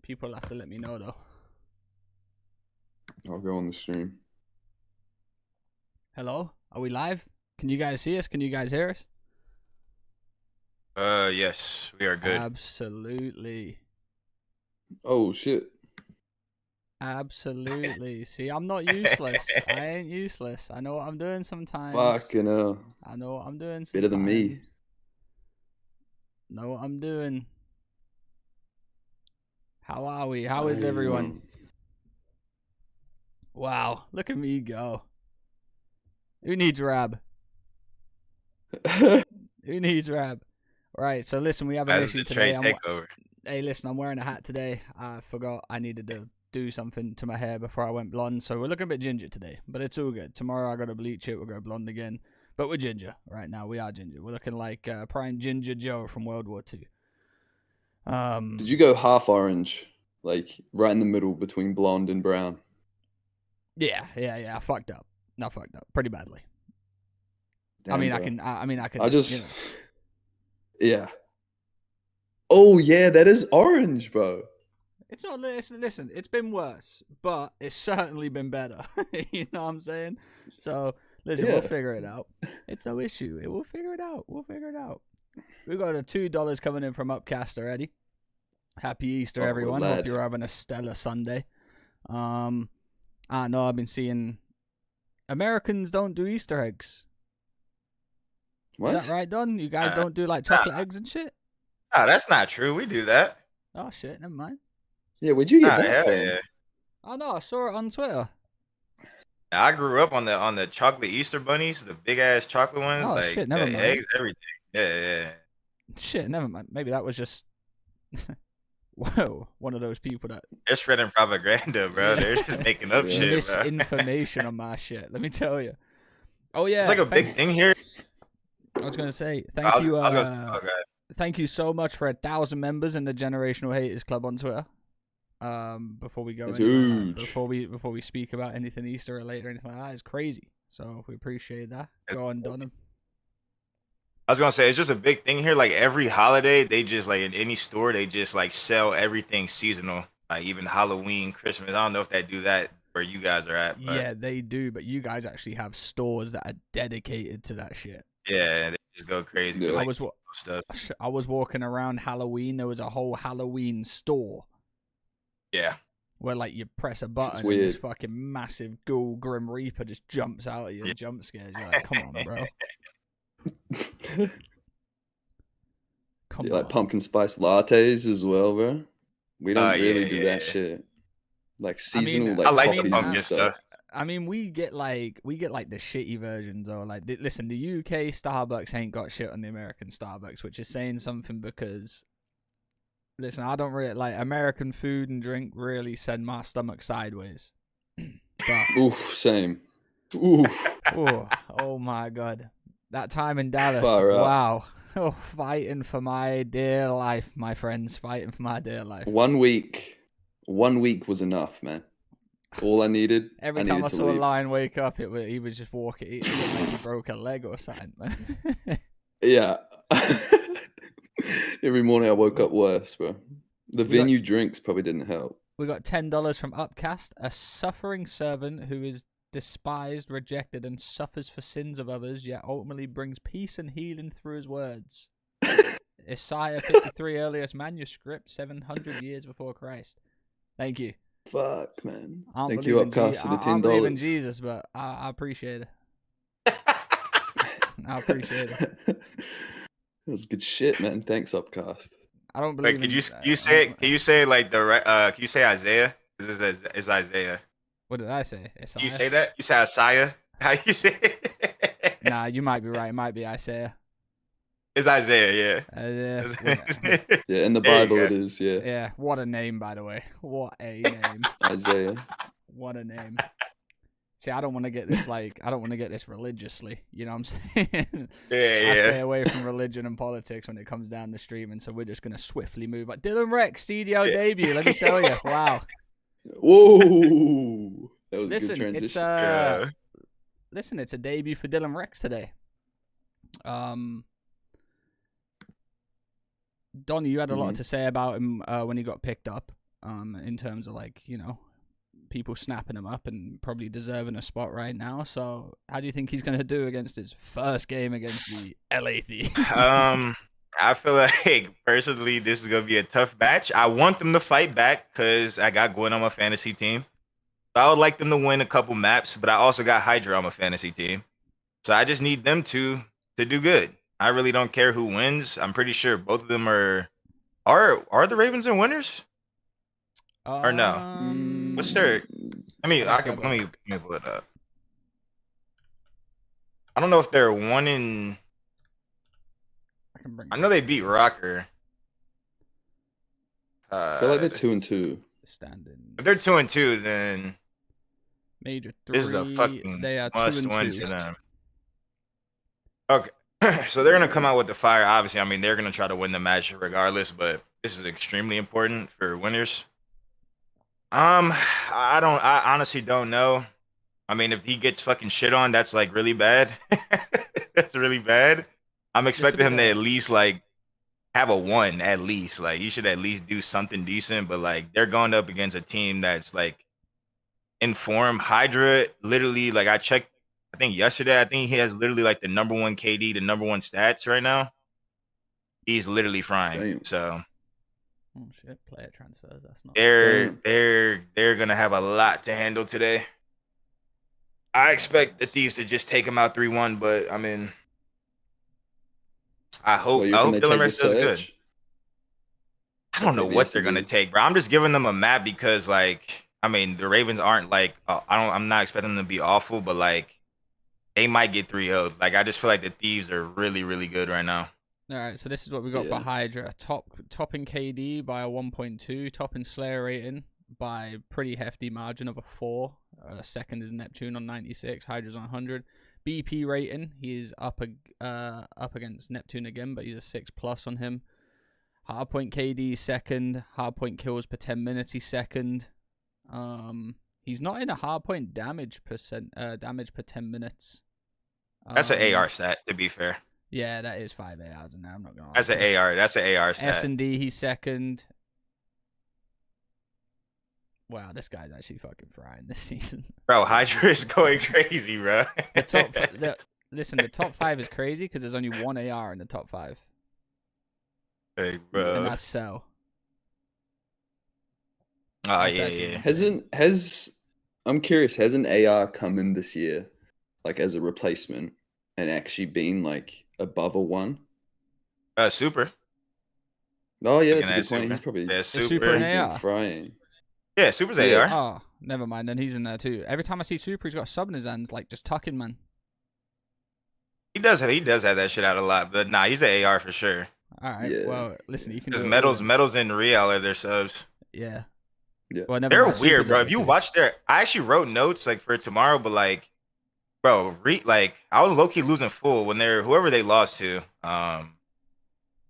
People have to let me know though. I'll go on the stream. Hello? Are we live? Can you guys see us? Can you guys hear us? Yes, we are good. Absolutely. Oh shit. Absolutely. See, I'm not useless. I ain't useless. I know what I'm doing sometimes. Fucking hell. I know what I'm doing sometimes. Better than me. Know what I'm doing. How are we? How is everyone? Wow, look at me go. Who needs Rab? Who needs Rab? Right, so listen, we have an issue today. Hey, listen, I'm wearing a hat today. I forgot I needed to do something to my hair before I went blonde, so we're looking a bit ginger today, but it's all good. Tomorrow I got to bleach it, we'll go blonde again, but we're ginger. Right now we are ginger. We're looking like prime Ginger Joe from World War II. Did you go half orange? Like right in the middle between blonde and brown? Yeah. I fucked up. Not fucked up. Pretty badly. Damn, I mean, bro. I can. I just, yeah. Oh yeah, that is orange, bro. It's not. Listen. It's been worse, but it's certainly been better. You know what I'm saying? So listen, we'll figure it out. It's no issue. We'll figure it out. We got a $2 coming in from Upcast already. Happy Easter, everyone. Hope you're having a stellar Sunday. I know I've been seeing Americans don't do Easter eggs. What? Is that right, Don? You guys don't do like chocolate eggs and shit? No, that's not true. We do that. Oh shit, never mind. Yeah, where'd you get that from? Yeah. Oh no, I saw it on Twitter. I grew up on the chocolate Easter bunnies, the big ass chocolate ones. Oh like shit, never mind. Eggs, everything. Yeah. Shit, never mind. Maybe that was just whoa, one of those people that They're spreading propaganda, bro. They're just making up shit, bro. Misinformation on my shit. Let me tell you. Oh yeah, it's like a big thing here. I was gonna say thank you. Thank you so much for 1,000 members in the Generational Haters Club on Twitter. Before we go, before we speak about anything Easter related or anything like that, it's crazy. So we appreciate that. Go on, Dunham. I was gonna say it's just a big thing here. Like every holiday, they just like in any store, they just like sell everything seasonal. Like even Halloween, Christmas. I don't know if they do that where you guys are at. But yeah, they do. But you guys actually have stores that are dedicated to that shit. Yeah, they just go crazy. Yeah. Like, I was walking around Halloween. There was a whole Halloween store. Yeah. Where like you press a button and this fucking massive ghoul Grim Reaper just jumps out at you and jump scares you. Like, come on, bro. Like pumpkin spice lattes as well, bro. We don't really do that shit. Like seasonal, I like the pumpkin stuff. I mean, we get like the shitty versions, or like listen, the UK Starbucks ain't got shit on the American Starbucks, which is saying something because listen, I don't really like American food and drink. Really send my stomach sideways. But, oof, same. Oof. Oh my god, that time in Dallas. Wow. Oh, fighting for my dear life, my friends. Fighting for my dear life. 1 week was enough, man. All I needed. Every time I saw a lion wake up, he was just walking. He looked like he broke a leg or something. Yeah. Every morning I woke up worse, bro. The venue drinks probably didn't help. We got $10 from Upcast. A suffering servant who is despised, rejected, and suffers for sins of others, yet ultimately brings peace and healing through his words. Isaiah 53, earliest manuscript, 700 years before Christ. Thank you. Fuck, man. Thank you, Upcast, for the $10. I believe in Jesus, but I appreciate it. I appreciate it. That was good shit, man. Thanks, Upcast. I don't believe. Can you say? Can you say like the? Can you say Isaiah? This is Isaiah. What did I say? Can you say that? You say Isaiah? How you say it? Nah, you might be right. It might be Isaiah. It's Isaiah, Yeah, in the Bible it is, yeah. Yeah, what a name, by the way. What a name. Isaiah. What a name. See, I don't want to get this religiously. You know what I'm saying? Yeah. I stay away from religion and politics when it comes down the stream, and so we're just gonna swiftly move on. Dylan Rex studio debut. Let me tell you, wow. Whoa, that was a good transition. Listen, it's a debut for Dylan Rex today. Donnie, you had a lot to say about him when he got picked up. in terms of like, you know, people snapping him up and probably deserving a spot right now. So how do you think he's going to do against his first game against the LA Thieves? I feel like personally this is gonna be a tough match. I want them to fight back because I got Gwen on my fantasy team. So I would like them to win a couple maps, but I also got Hydra on my fantasy team. So I just need them to do good. I really don't care who wins. I'm pretty sure both of them are the Ravens and winners? Or no? What's their? Let me pull it up. I don't know if they're 1 in. I know they beat Rocker. I feel like they're 2-2. Standing. If they're 2-2, then Major 3. This is a fucking they are must 2-2 win for them. Okay, so they're gonna come out with the fire. Obviously, I mean they're gonna try to win the match regardless, but this is extremely important for winners. I honestly don't know. I mean, if he gets fucking shit on, that's like really bad. That's really bad. I'm expecting him to at least like have a 1 at least. Like he should at least do something decent. But like they're going up against a team that's like in form. Hydra, literally, like I checked, I think yesterday, I think he has literally like the number 1 KD, the number 1 stats right now. He's literally frying. Damn. So oh shit, player transfers. That's not. They're gonna have a lot to handle today. I expect the Thieves to just take him out 3-1, but I mean, I hope Dylan Rex does good. I don't know what they're gonna take, bro. I'm just giving them a map because, like, I mean, the Ravens aren't like I'm not expecting them to be awful, but like they might get 3-0'd. Like I just feel like the Thieves are really, really good right now. All right, so this is what we got for Hydra. Topping KD by a 1.2, topping Slayer rating by pretty hefty margin of a 4. Second is Neptune on 96. Hydra's on 100. BP rating, he is up against Neptune again, but he's a 6+ on him. Hardpoint KD second. Hardpoint kills per 10 minutes, he's second. He's not in a hardpoint damage per 10 minutes. That's an AR stat, to be fair. Yeah, that is 5 ARs in there. I'm not gonna. That's an AR. That's an AR stat. S&D, he's second. Wow, this guy's actually fucking frying this season. Bro, Hydra is going crazy, bro. Listen, the top 5 is crazy because there's only 1 AR in the top 5. Hey, bro. And that's Cell. Oh, yeah. I'm curious, has an AR come in this year, like as a replacement, and actually been like above a 1? Super. Oh, yeah, that's a good point. He's probably Super he's been frying. Yeah, Super's AR. Oh, never mind. Then he's in there too. Every time I see Super, he's got a sub in his hands, like just tucking, man. He does have that shit out a lot, but nah, he's an AR for sure. All right. Yeah. Well, listen, you can. Because Metals and Real are their subs. Yeah. Yeah. Well, they're weird, bro. If you watch I actually wrote notes like for tomorrow, but like, bro, like I was low key losing full when whoever they lost to.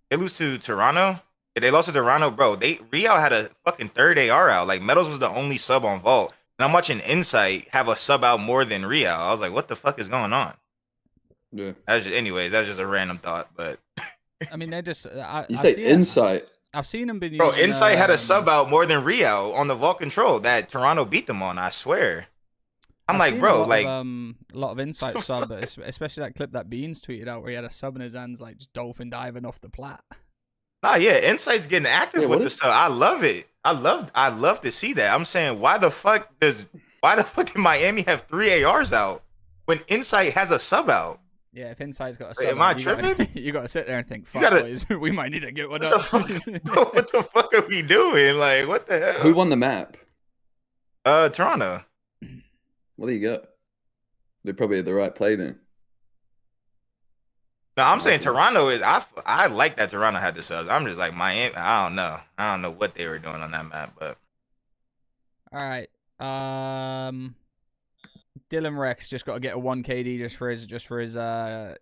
They lose to Toronto. They lost to Toronto, bro. Real had a fucking 3rd AR out. Like Metals was the only sub on Vault, and I'm watching Insight have a sub out more than Real. I was like, what the fuck is going on? Yeah. That's just a random thought, but I mean, they're just. You say Insight. I've seen them been. Bro, Insight had a sub out more than Real on the Vault Control that Toronto beat them on. I swear. I'm like, bro, like a lot of Insight sub, especially that clip that Beans tweeted out where he had a sub in his hands, like just dolphin diving off the plat. Nah, yeah, Insight's getting active with this stuff. I love it. I love to see that. I'm saying, why the fuck did Miami have 3 ARs out when Insight has a sub out? Yeah, if Insight's got a sub, am I tripping? You gotta sit there and think, fuck, boys, we might need to get one up. What the fuck are we doing? Like, what the hell? Who won the map? Toronto. What do you got? They're probably at the right play then. No, I'm saying Toronto is. I like that Toronto had the subs. I'm just like Miami. I don't know what they were doing on that map, but. All right. Dylan Rex just got to get a 1 KD just for his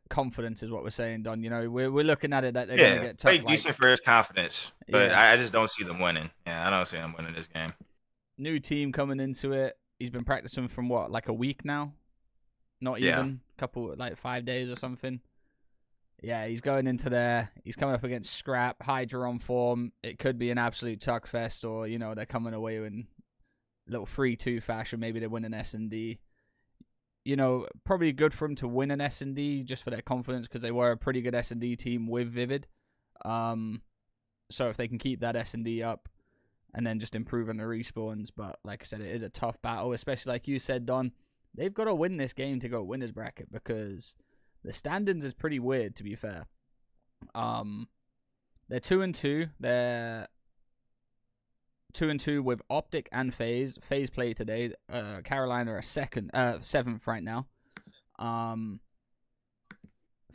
confidence is what we're saying, Don. You know, we're looking at it that they're gonna get tough. Play decent for his confidence, but I just don't see them winning. Yeah, I don't see them winning this game. New team coming into it. He's been practicing from what, like a week now? Not even a couple, like 5 days or something. Yeah, he's going into there. He's coming up against Scrap, Hydra on form. It could be an absolute tuck fest, or they're coming away in a little 3-2 fashion. Maybe they win an S&D. Probably good for them to win an S&D just for their confidence, because they were a pretty good S&D team with Vivid. So if they can keep that S&D up and then just improve on the respawns, but like I said, it is a tough battle, especially like you said, Don. They've got to win this game to go winners bracket, because the standings is pretty weird, to be fair. They're 2-2. They're 2-2 with Optic and FaZe. FaZe play today. Carolina are 7th right now.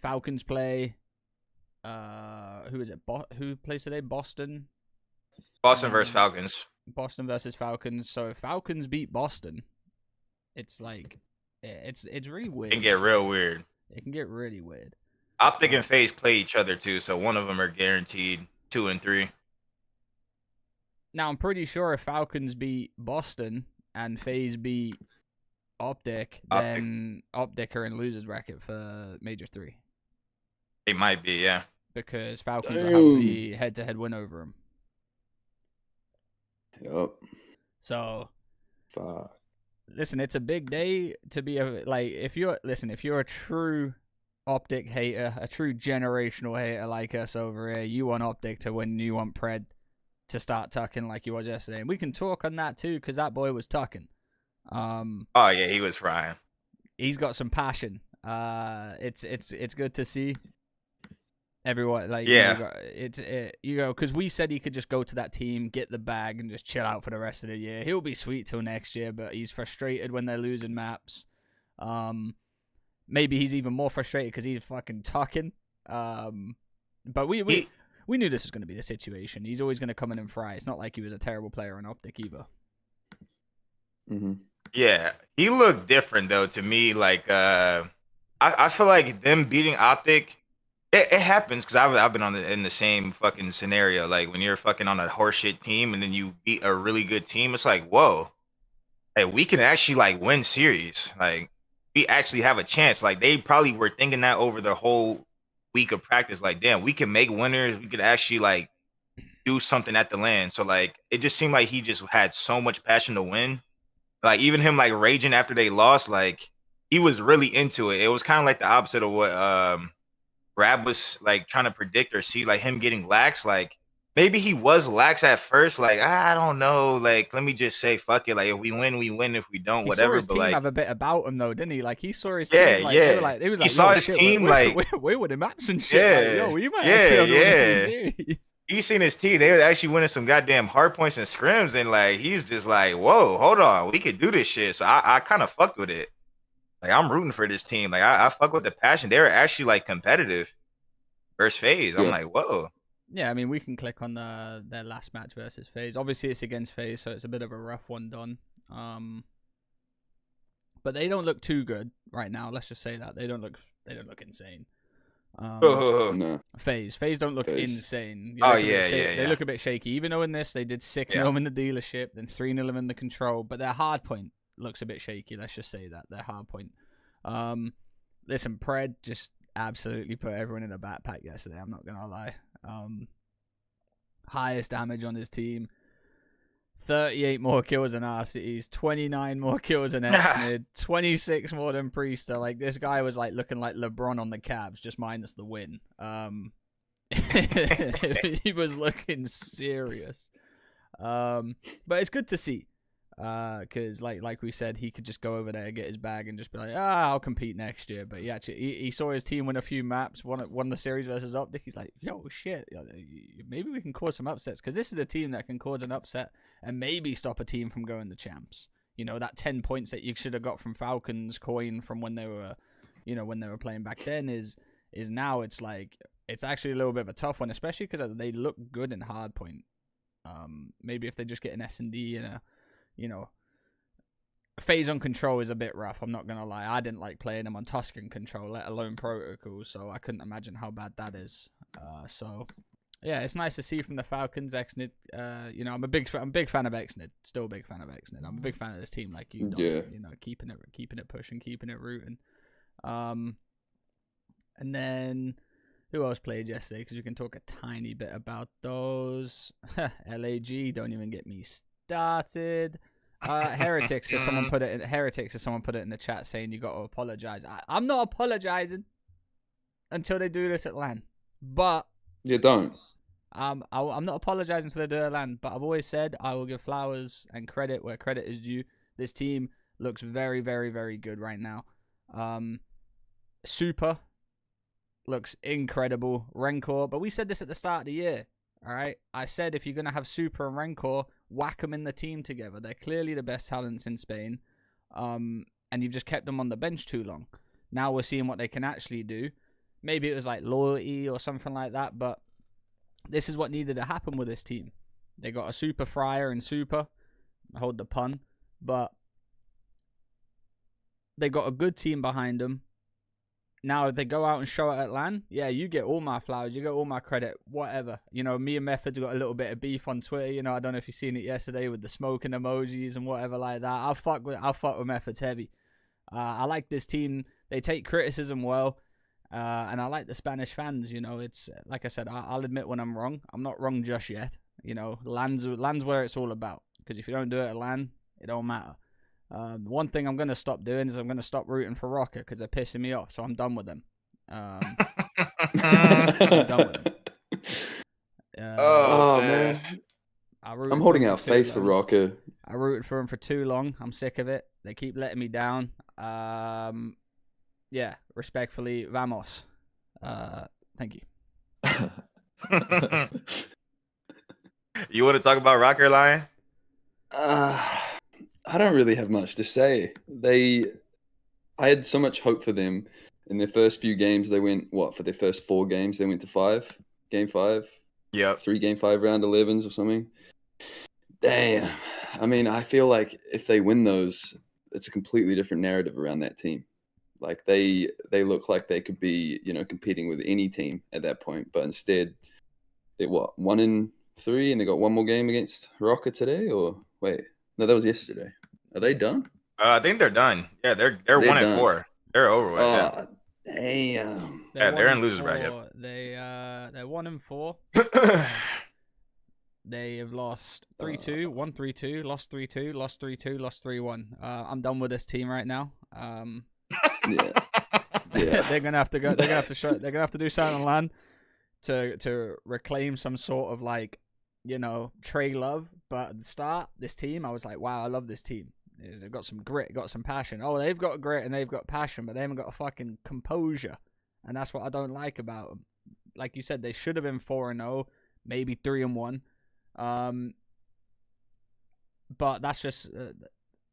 Falcons play. Who is it? Who plays today? Boston. Boston versus Falcons. Boston versus Falcons. So if Falcons beat Boston, it's like it's really weird. It can get real weird. It can get really weird. Optic and FaZe play each other too, so one of them are guaranteed 2 and 3. Now I'm pretty sure if Falcons beat Boston and FaZe beat Optic, then Optic are in losers bracket for Major 3. They might be, yeah. Because Falcons will have the head-to-head win over them. Yep. So, fuck. Listen, it's a big day to be if you're a true Optic hater, a true generational hater like us over here, you want Optic to win, you want Pred to start tucking like you was yesterday. And we can talk on that too, because that boy was tucking. Oh yeah, he was frying. He's got some passion. It's good to see. Everyone, because we said he could just go to that team, get the bag, and just chill out for the rest of the year. He'll be sweet till next year, but he's frustrated when they're losing maps. Maybe he's even more frustrated because he's fucking tucking. But we knew this was going to be the situation. He's always going to come in and fry. It's not like he was a terrible player on Optic either. Mm-hmm. Yeah, he looked different though to me. Like, I feel like them beating Optic. It happens because I've been in the same fucking scenario. Like when you're fucking on a horseshit team and then you beat a really good team, it's like, whoa, hey, we can actually like win series. Like we actually have a chance. Like they probably were thinking that over the whole week of practice. Like, damn, we can make winners. We could actually like do something at the LAN. So like it just seemed like he just had so much passion to win. Like even him like raging after they lost, like he was really into it. It was kind of like the opposite of what Rab was like trying to predict or see, like him getting lax. Like maybe he was lax at first. Like I don't know. Like let me just say fuck it. Like if we win, we win. If we don't, he whatever. Saw his but team like have a bit about him though, didn't he? Like he saw his team. Like, yeah. He was like, he saw his shit, team. We're winning maps and shit. Yeah. Like, we might yeah. He seen his team. They were actually winning some goddamn hard points and scrims, and like he's just like, whoa, hold on, we could do this shit. So I kind of fucked with it. Like I'm rooting for this team. Like I fuck with the passion. They were actually like competitive versus FaZe. I'm like, whoa. Yeah, I mean we can click on their last match versus FaZe. Obviously it's against FaZe, so it's a bit of a rough one done. But they don't look too good right now. Let's just say that they don't look insane. No. FaZe don't look insane. They look a bit shaky. Even though in this they did 6-0 in the dealership, then 3-0 in the control, but their hard point looks a bit shaky. Let's just say that their hard point. Listen, Pred just absolutely put everyone in a backpack yesterday. I'm not gonna lie. Highest damage on his team. 38 more kills than RCTs, 29 more kills than Exnid, 26 more than Priester. Like, this guy was, like, looking like LeBron on the Cavs, just minus the win. He was looking serious. But it's good to see. Because, like we said, he could just go over there, get his bag, and just be like, I'll compete next year. But he saw his team win a few maps, won the series versus Optic. He's like, yo, shit, maybe we can cause some upsets. Because this is a team that can cause an upset and maybe stop a team from going to champs. You know, that 10 points that you should have got from Falcons coin from when they were, when they were playing back then is now it's like, it's actually a little bit of a tough one, especially because they look good in hardpoint. Maybe if they just get an S&D and a, FaZe on control is a bit rough. I'm not going to lie. I didn't like playing them on Tuscan control, let alone protocol, so I couldn't imagine how bad that is. So, yeah, it's nice to see from the Falcons, Exnid. I'm a big fan of Exnid. Still a big fan of Exnid. I'm a big fan of this team, like you. Yeah. Keeping it pushing, keeping it rooting. And then Who else played yesterday? Because we can talk a tiny bit about those. LAG, don't even get me started. Heretics, if someone put it in the chat saying you got to apologize. I'm not apologizing until they do this at LAN. But you don't. I'm not apologizing until they do it at LAN. But I've always said I will give flowers and credit where credit is due. This team looks very, very, very good right now. Super looks incredible. Rancor, but we said this at the start of the year. All right, I said if you're gonna have Super and Rancor, whack them in the team together. They're clearly the best talents in Spain, and you've just kept them on the bench too long. Now we're seeing what they can actually do. Maybe it was like loyalty or something like that, but this is what needed to happen with this team. They got a Super Fryer and Super. I hold the pun, but they got a good team behind them. Now, if they go out and show it at LAN, yeah, you get all my flowers, you get all my credit, whatever. You know, me and Method's got a little bit of beef on Twitter. You know, I don't know if you've seen it yesterday with the smoking emojis and whatever like that. I'll fuck with Method's heavy. I like this team. They take criticism well, and I like the Spanish fans. You know, it's like I said, I'll admit when I'm wrong. I'm not wrong just yet. You know, LAN's where it's all about. Because if you don't do it at LAN, it don't matter. One thing I'm going to stop doing is I'm going to stop rooting for Rocker because they're pissing me off. So I'm done with them. I'm done with them. Man. I'm holding out faith for Rocker. I rooted for him for too long. I'm sick of it. They keep letting me down. Yeah, respectfully, vamos. Thank you. You want to talk about Rocker, Lion? I don't really have much to say. I had so much hope for them in their first few games. They went, for their first 4 games, they went to game 5. Yep. 3 game 5 round 11s or something. Damn. I mean, I feel like if they win those, it's a completely different narrative around that team. Like they look like they could be, competing with any team at that point. But instead, they're 1-3 and they got one more game against Rocker today? Or wait, no, that was yesterday. Are they done? I think they're done. Yeah, they're 1-4. They're over with. Oh, damn. They're in losers bracket. They're 1-4. They have lost 3-2, won 3-2, lost 3-2, lost 3-2, lost 3-1. I'm done with this team right now. Yeah. They're gonna have to go. They're gonna have to do something on LAN to reclaim some sort of Trey love. But at the start, this team, I was like, wow, I love this team. They've got some grit, got some passion. Oh, they've got grit and they've got passion, but they haven't got a fucking composure. And that's what I don't like about them. Like you said, they should have been 4-0, maybe 3-1. But that's just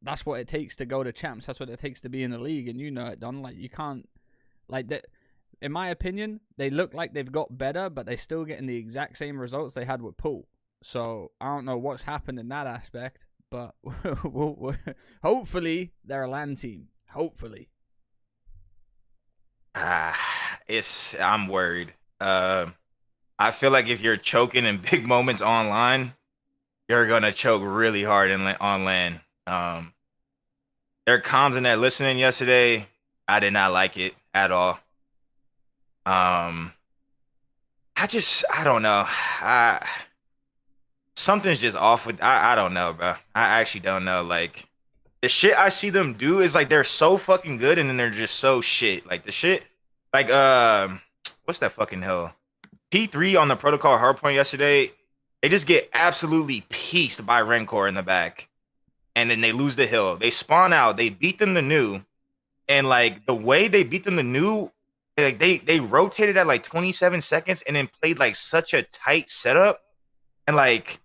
that's what it takes to go to champs. That's what it takes to be in the league, and you know it, Don. Like you can't, that. In my opinion, they look like they've got better, but they still getting the exact same results they had with Pool. So I don't know what's happened in that aspect, but hopefully they're a LAN team. Hopefully. I'm worried. I feel like if you're choking in big moments online, you're gonna choke really hard on LAN. There are comms in that listening yesterday. I did not like it at all. I don't know. Something's just off with. I don't know, bro. I actually don't know. Like the shit I see them do is like they're so fucking good, and then they're just so shit. Like the shit, like what's that fucking hell? P3 on the protocol hardpoint yesterday. They just get absolutely pieced by Rancor in the back, and then they lose the hill. They spawn out. They beat them the new, and like the way they beat them the new, like they rotated at like 27 seconds, and then played like such a tight setup, and like.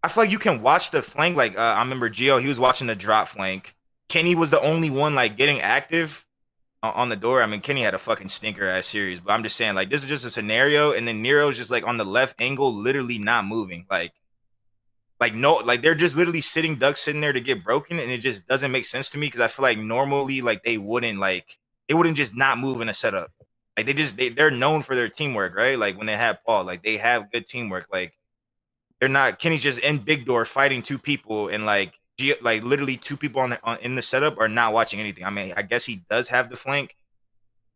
I feel like you can watch the flank. Like I remember Gio, he was watching the drop flank. Kenny was the only one like getting active on the door. I mean, Kenny had a fucking stinker ass series, but I'm just saying like this is just a scenario, and then Nero's just like on the left angle, literally not moving. Like they're just literally ducks sitting there to get broken, and it just doesn't make sense to me because I feel like normally like they wouldn't just not move in a setup. Like they're known for their teamwork, right? Like when they have Paul, like they have good teamwork, like. They're not. Kenny's just in big door fighting 2 people, and like literally 2 people in the setup are not watching anything. I mean, I guess he does have the flank,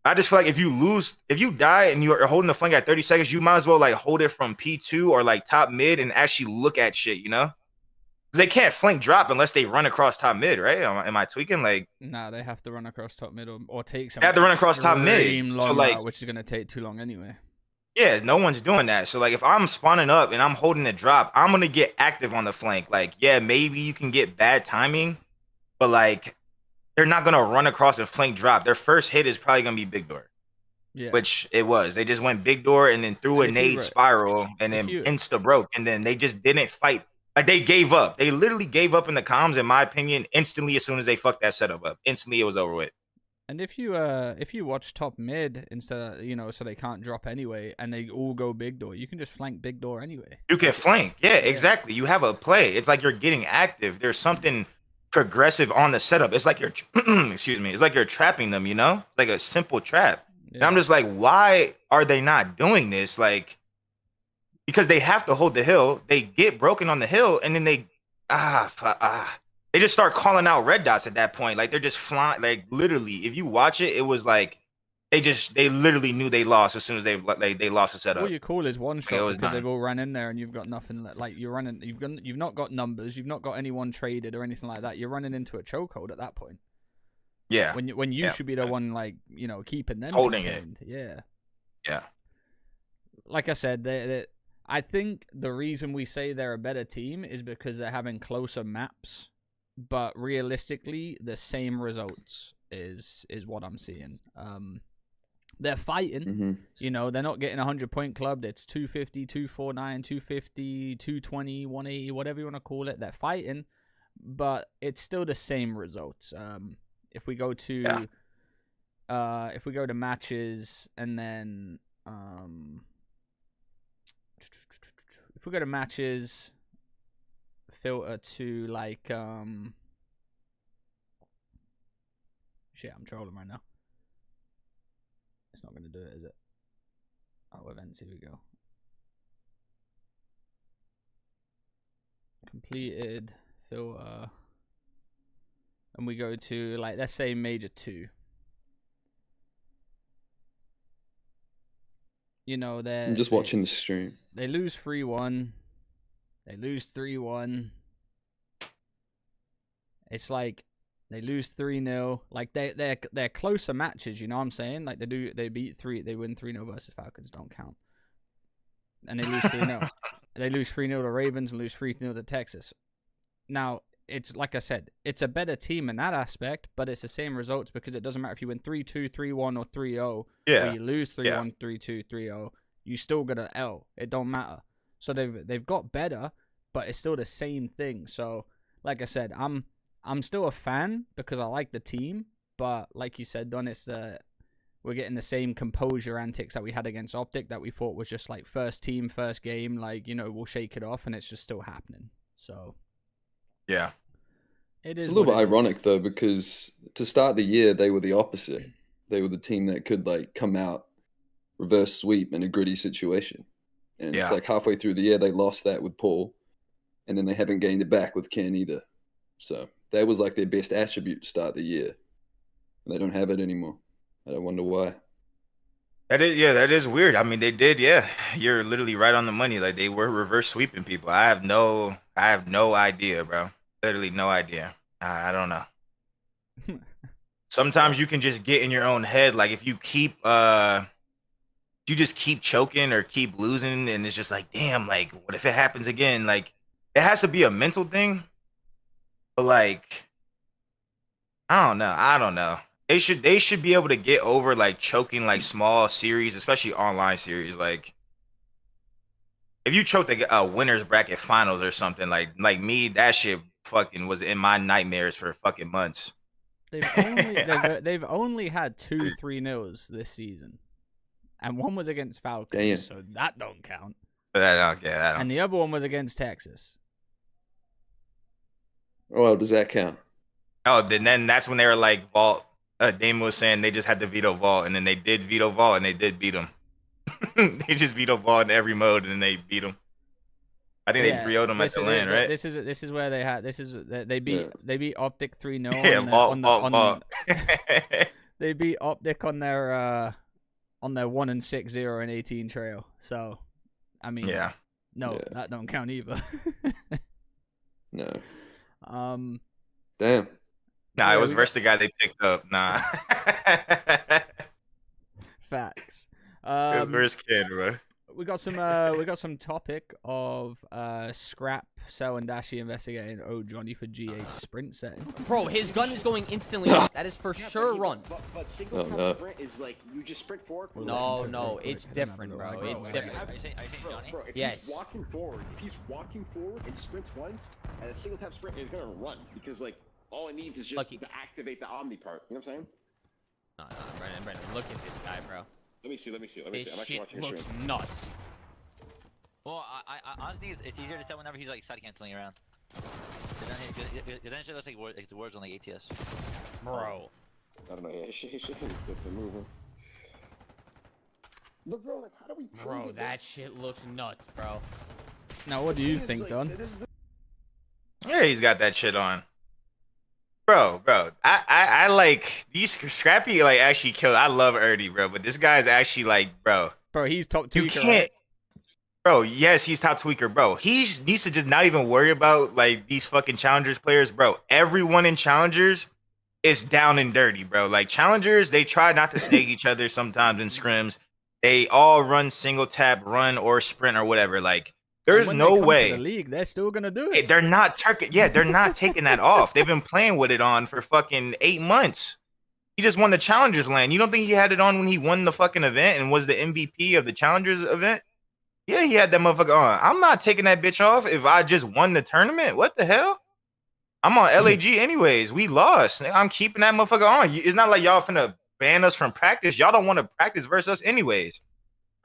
I just feel like if you die and you're holding the flank at 30 seconds, you might as well like hold it from P2 or like top mid and actually look at shit, you know? Because they can't flank drop unless they run across top mid, right? Am I tweaking? Like, nah, they have to run across top mid or take some. They have to run across top mid, so like, which is gonna take too long anyway. Yeah, no one's doing that. So like, if I'm spawning up and I'm holding the drop, I'm gonna get active on the flank. Like, yeah, maybe you can get bad timing, but like, they're not gonna run across and flank drop. Their first hit is probably gonna be big door. Yeah. Which it was. They just went big door and then threw a nade spiral and then insta broke. And then they just didn't fight. Like they gave up. They literally gave up in the comms, in my opinion, instantly as soon as they fucked that setup up. Instantly it was over with. And if you watch top mid instead of, you know, so they can't drop anyway and they all go big door, you can just flank big door anyway. You can flank. Yeah, exactly. You have a play. It's like you're getting active. There's something progressive on the setup. It's like you're excuse me. It's like you're trapping them, you know? Like a simple trap. Yeah. And I'm just like, why are they not doing this? Like, because they have to hold the hill. They get broken on the hill, and then they just start calling out red dots at that point. Like they're just flying. Like literally, if you watch it, it was like they literally knew they lost as soon as they lost the setup. All you call is one shot because they've all ran in there, and you've got nothing. Like you're running, you've not got numbers, you've not got anyone traded or anything like that. You're running into a chokehold at that point. Yeah. When you should be the one, like, you know, keeping them holding it. Yeah. Yeah. Like I said, I think the reason we say they're a better team is because they're having closer maps, but realistically, the same results is what I'm seeing. They're fighting, you know, they're not getting 100-point clubbed. It's 250, 249, 250, 220, 180, whatever you want to call it. They're fighting, but it's still the same results. If we go to matches and then if we go to matches, filter to like shit, I'm trolling right now. It's not gonna do it, is it? Oh, events, here we go. Completed, filter. And we go to, like, let's say Major 2. You know, I'm just watching the stream. They lose 3-1. They lose 3-1. It's like they lose 3-0. Like they're closer matches, you know what I'm saying? Like they win 3-0 versus Falcons, don't count. And they lose 3-0. They lose 3-0 to Ravens and lose 3-0 to Texas. Now, it's like I said, it's a better team in that aspect, but it's the same results because it doesn't matter if you win 3-2, 3-1, or 3-0, or you lose 3-1, 3-2, 3-0, you still get an L. It don't matter. So they've got better, but it's still the same thing. So, like I said, I'm still a fan because I like the team, but like you said, Don, it's we're getting the same composure antics that we had against Optic that we thought was just like first team, first game, like, you know, we'll shake it off, and it's just still happening. So. Yeah. It's a little bit ironic, though, because to start the year, they were the opposite. They were the team that could, like, come out, reverse sweep in a gritty situation. And it's like halfway through the year, they lost that with Paul, and then they haven't gained it back with Ken either. So that was, like, their best attribute to start the year. And they don't have it anymore. I don't wonder why. That is weird. I mean, they did, You're literally right on the money. Like, they were reverse sweeping people. I have no idea, bro. Literally no idea. I don't know. Sometimes you can just get in your own head. Like, if you keep you just keep choking or keep losing, and it's just like, damn, like, what if it happens again? Like, it has to be a mental thing. But like, I don't know. They should be able to get over like choking like small series, especially online series. Like, if you choke the winners bracket finals or something, like me, that shit fucking was in my nightmares for fucking months. They've only had 2 3-0s this season, and one was against Falcons, so that don't count. And the other one was against Texas. Well, does that count? Oh, then that's when they were like vault. Damon was saying they just had to veto vault, and then they did veto vault, and they did beat them. They just veto vault in every mode, and then they beat them. I think they 3-0'd them at the land, right? This is where they had. They beat Optic 3-0. Yeah, vault. They beat Optic on their 1-6, 0-18 trail. So, I mean, no, that don't count either. No. Nah, Damn. it was versus the guy they picked up. Nah. Facts. It was versus Ken, bro. We got some topic of Scrap, Cell, and Dashi investigating Johnny for G8 sprint setting. Bro, his gun is going instantly up. That is for sure run. But single tap sprint is like you just sprint forward. No, it's different, bro. It's different. Are you saying Johnny? Bro, if yes. He's walking forward. If he's walking forward and sprints once, and a single tap sprint is gonna run because like all it needs is just to activate the Omni part. You know what I'm saying? No, Brandon, look at this guy, bro. Let me see. This I'm actually watching looks stream. nuts. Well, I honestly, it's easier to tell whenever he's like side canceling around. Then it looks like it's words on like ATS. Bro. I don't know. Yeah, he should get the move. But bro, like, how do we? Bro, that shit looks nuts, bro. Now, what do you think, Don? Yeah, he's got that shit on. Bro, I like these Scrappy like actually killed. I love Ernie, bro, but this guy's actually like, bro, he's top tweaker. You can't, bro. Yes, he's top tweaker, bro. He needs to just not even worry about like these fucking challengers players, bro. Everyone in challengers is down and dirty, bro. Like challengers, they try not to snake each other sometimes in scrims. They all run single tap, run or sprint or whatever. Like. There's no way. To the league, they're still gonna do it. They're not they're not taking that off. They've been playing with it on for fucking 8 months. He just won the Challengers Land. You don't think he had it on when he won the fucking event and was the MVP of the Challengers event? Yeah, he had that motherfucker on. I'm not taking that bitch off if I just won the tournament. What the hell? I'm on LAG anyways. We lost. I'm keeping that motherfucker on. It's not like y'all finna ban us from practice. Y'all don't want to practice versus us anyways.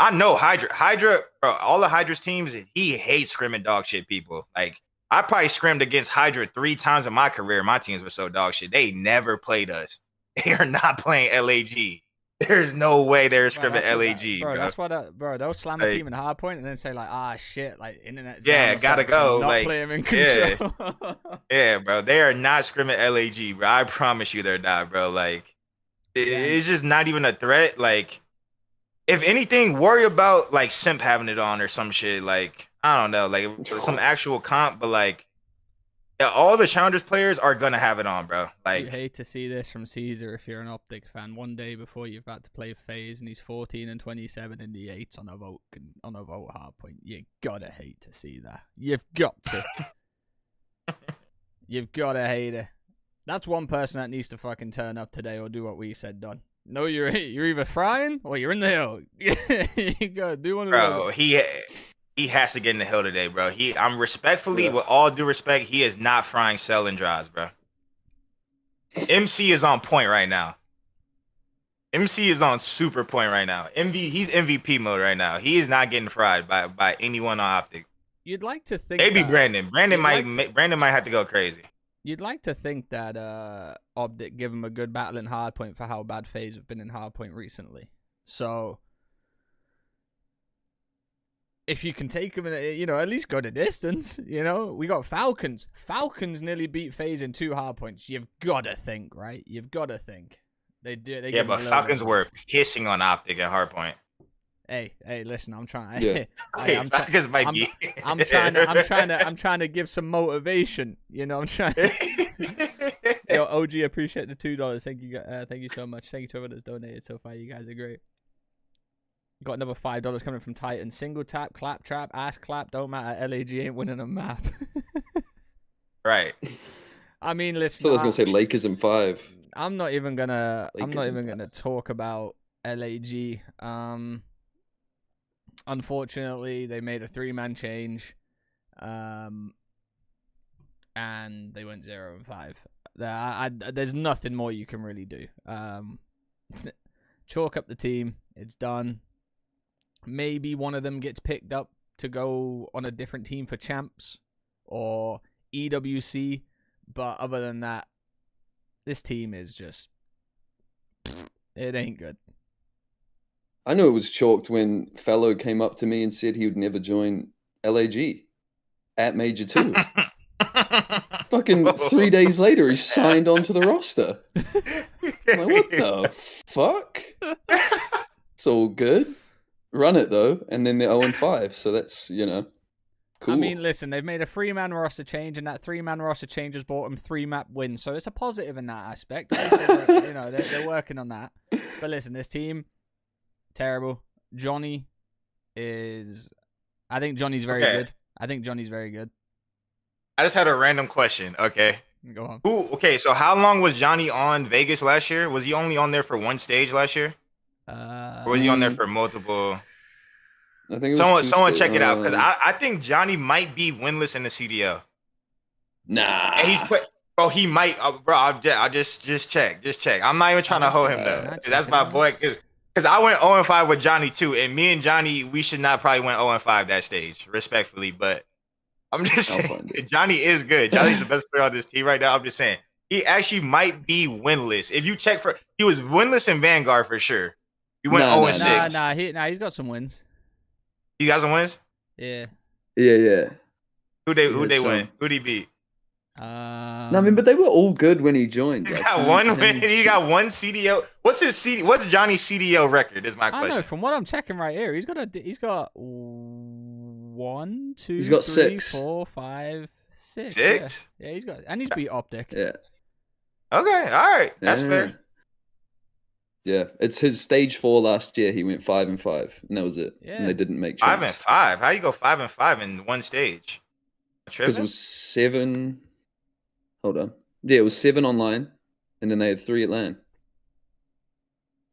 I know Hydra, bro, all the Hydra's teams, he hates scrimming dog shit people. Like, I probably scrimmed against Hydra 3 times in my career. My teams were so dog shit. They never played us. They are not playing LAG. There's no way they're scrimming LAG, bro. That's why they'll slam a team in hard point and then say, like, shit, like, internet's down, gotta go. Not like, play him in control. Yeah, bro. They are not scrimming LAG, bro. I promise you they're not, bro. Like, it's just not even a threat. Like, if anything, worry about like Simp having it on or some shit. Like, I don't know, like some actual comp, but like all the Challengers players are gonna have it on, bro. Like, you hate to see this from Caesar if you're an Optic fan. One day before you've got to play FaZe and he's 14 and 27 in the 8s on a vote hard point. You gotta hate to see that. You've got to. You've gotta hate it. That's one person that needs to fucking turn up today or do what we said, Don. No, you're either frying or you're in the hill. You gotta do one of those. Bro, he has to get in the hill today, bro. I'm respectfully, with all due respect, he is not frying Cell and Drives, bro. MC is on point right now. MC is on super point right now. He's MVP mode right now. He is not getting fried by anyone on Optic. You'd like to think maybe Brandon. Brandon might have to go crazy. You'd like to think that Optic give him a good battle in hardpoint for how bad FaZe have been in hardpoint recently. So if you can take him, at least go the distance. We got Falcons. Falcons nearly beat FaZe in 2 hardpoints. You've got to think, right? You've got to think. They do. Yeah, but Falcons were pissing on Optic at hardpoint. Hey, listen, I'm trying. Yeah. I'm trying to give some motivation. I'm trying. Yo, OG, appreciate the $2. Thank you so much. Thank you to everyone that's donated so far. You guys are great. Got another $5 coming from Titan. Single tap, clap trap, ass clap. Don't matter. LAG ain't winning a map. Right. I mean, listen. I thought I was gonna say Lakers in 5. I'm not even gonna talk about LAG. Unfortunately, they made a 3-man change, and they went 0-5. There's nothing more you can really do. Chalk up the team. It's done. Maybe one of them gets picked up to go on a different team for champs or EWC, but other than that, this team is just, it ain't good. I know it was chalked when Fellow came up to me and said he would never join LAG at Major 2. Fucking 3 days later, he signed onto the roster. I'm like, what the fuck? It's all good. Run it though, and then they're 0-5. So that's cool. I mean, listen, they've made a 3-man roster change, and that 3-man roster change has brought them 3-map wins. So it's a positive in that aspect. They're working on that. But listen, this team, terrible. Johnny I think Johnny's very good. I think Johnny's very good. I just had a random question. Okay. Go on. Okay, so how long was Johnny on Vegas last year? Was he only on there for one stage last year? Or was he on there for multiple? I think it was someone check it out, because I think Johnny might be winless in the CDL. Nah. And he might. Bro, I'll just check. Just check. I'm not even trying to hold him though. That's my boy. Because I went 0-5 with Johnny too, and me and Johnny, we should not probably went 0-5 that stage, respectfully. But I'm just saying, Johnny is good. Johnny's the best player on this team right now. I'm just saying, he actually might be winless. If you check he was winless in Vanguard for sure. He went 0-6. He's got some wins. You got some wins? Yeah. Yeah. Who they win? Who'd he beat? No, I mean, but they were all good when he joined. He's got one win. He got one CDO. What's Johnny's CDO record? Is my question. I know. From what I'm checking right here, he's got 1, 2, he's got 3, 6. 4, 5, 6. 6? Yeah, he's got, and he's beat Optic. Yeah. Okay. All right. That's fair. Yeah, it's his stage 4 last year. He went 5-5, and that was it. Yeah. And they didn't make change. 5-5. How you go 5-5 in one stage? Because it was 7. Hold on. Yeah, it was 7 online, and then they had 3 at LAN.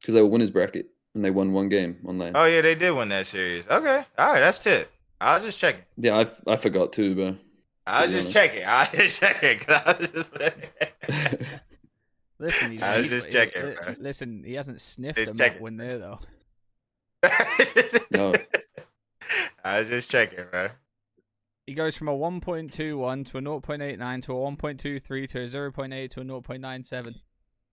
Because they were winners bracket, and they won 1 game on LAN. Oh yeah, they did win that series. Okay, all right, that's tip. I was just checking. Yeah, I forgot too, bro. I was just checking. Listen, I was just checking, bro. Listen, he hasn't sniffed a map win there though. No. I was just checking, bro. He goes from a 1.21 to a 0.89 to a 1.23 to a 0.8 to a 0.97.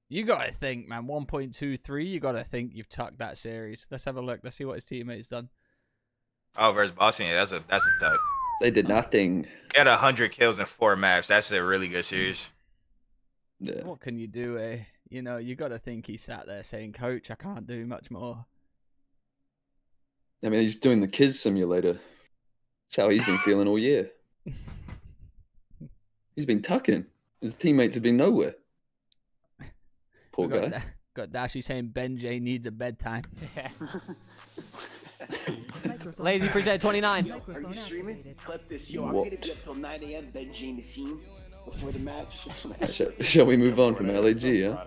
You gotta think, man. 1.23. You gotta think you've tucked that series. Let's have a look. Let's see what his teammates done. Oh, versus Boston. Yeah, that's a tuck. They did nothing. He had 100 kills in 4 maps. That's a really good series. Yeah. What can you do, eh? You gotta think he sat there saying, "Coach, I can't do much more." I mean, he's doing the Kiz simulator. That's how he's been feeling all year. He's been tucking. His teammates have been nowhere. Poor guy. Got Dashy saying Ben J needs a bedtime. Yeah. Lazy present 29. Yo, are you streaming? Clip this. Yo, I'm gonna be up till 9 a.m. Ben J in the scene before the match. Shall we move on from LAG? Yeah.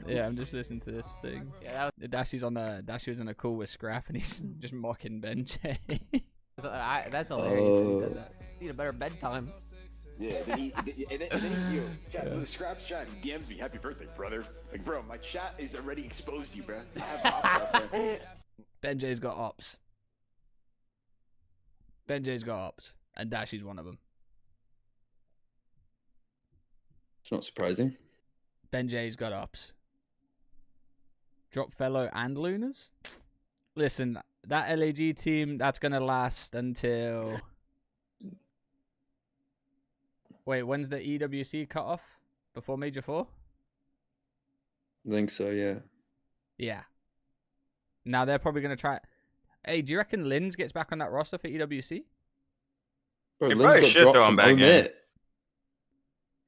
Yeah, I'm just listening to this thing. Yeah, Dashy was on a call with Scrap, and he's just mocking Ben J. That's hilarious. Need a better bedtime. Yeah, then the Scraps chat DMs me, "Happy birthday, brother." Like, bro, my chat is already exposed you, bro. I have ops out there. Ben J's got ops. Ben J's got ops, and Dashy's one of them. It's not surprising. Ben J's got ops. Drop Fellow and Lunas? Listen, that LAG team, that's going to last until... Wait, when's the EWC cut off? Before Major 4? I think so, yeah. Yeah. Now they're probably going to try... Hey, do you reckon Linz gets back on that roster for EWC? Bro, They Linz probably got should dropped throw him from back in. Omet.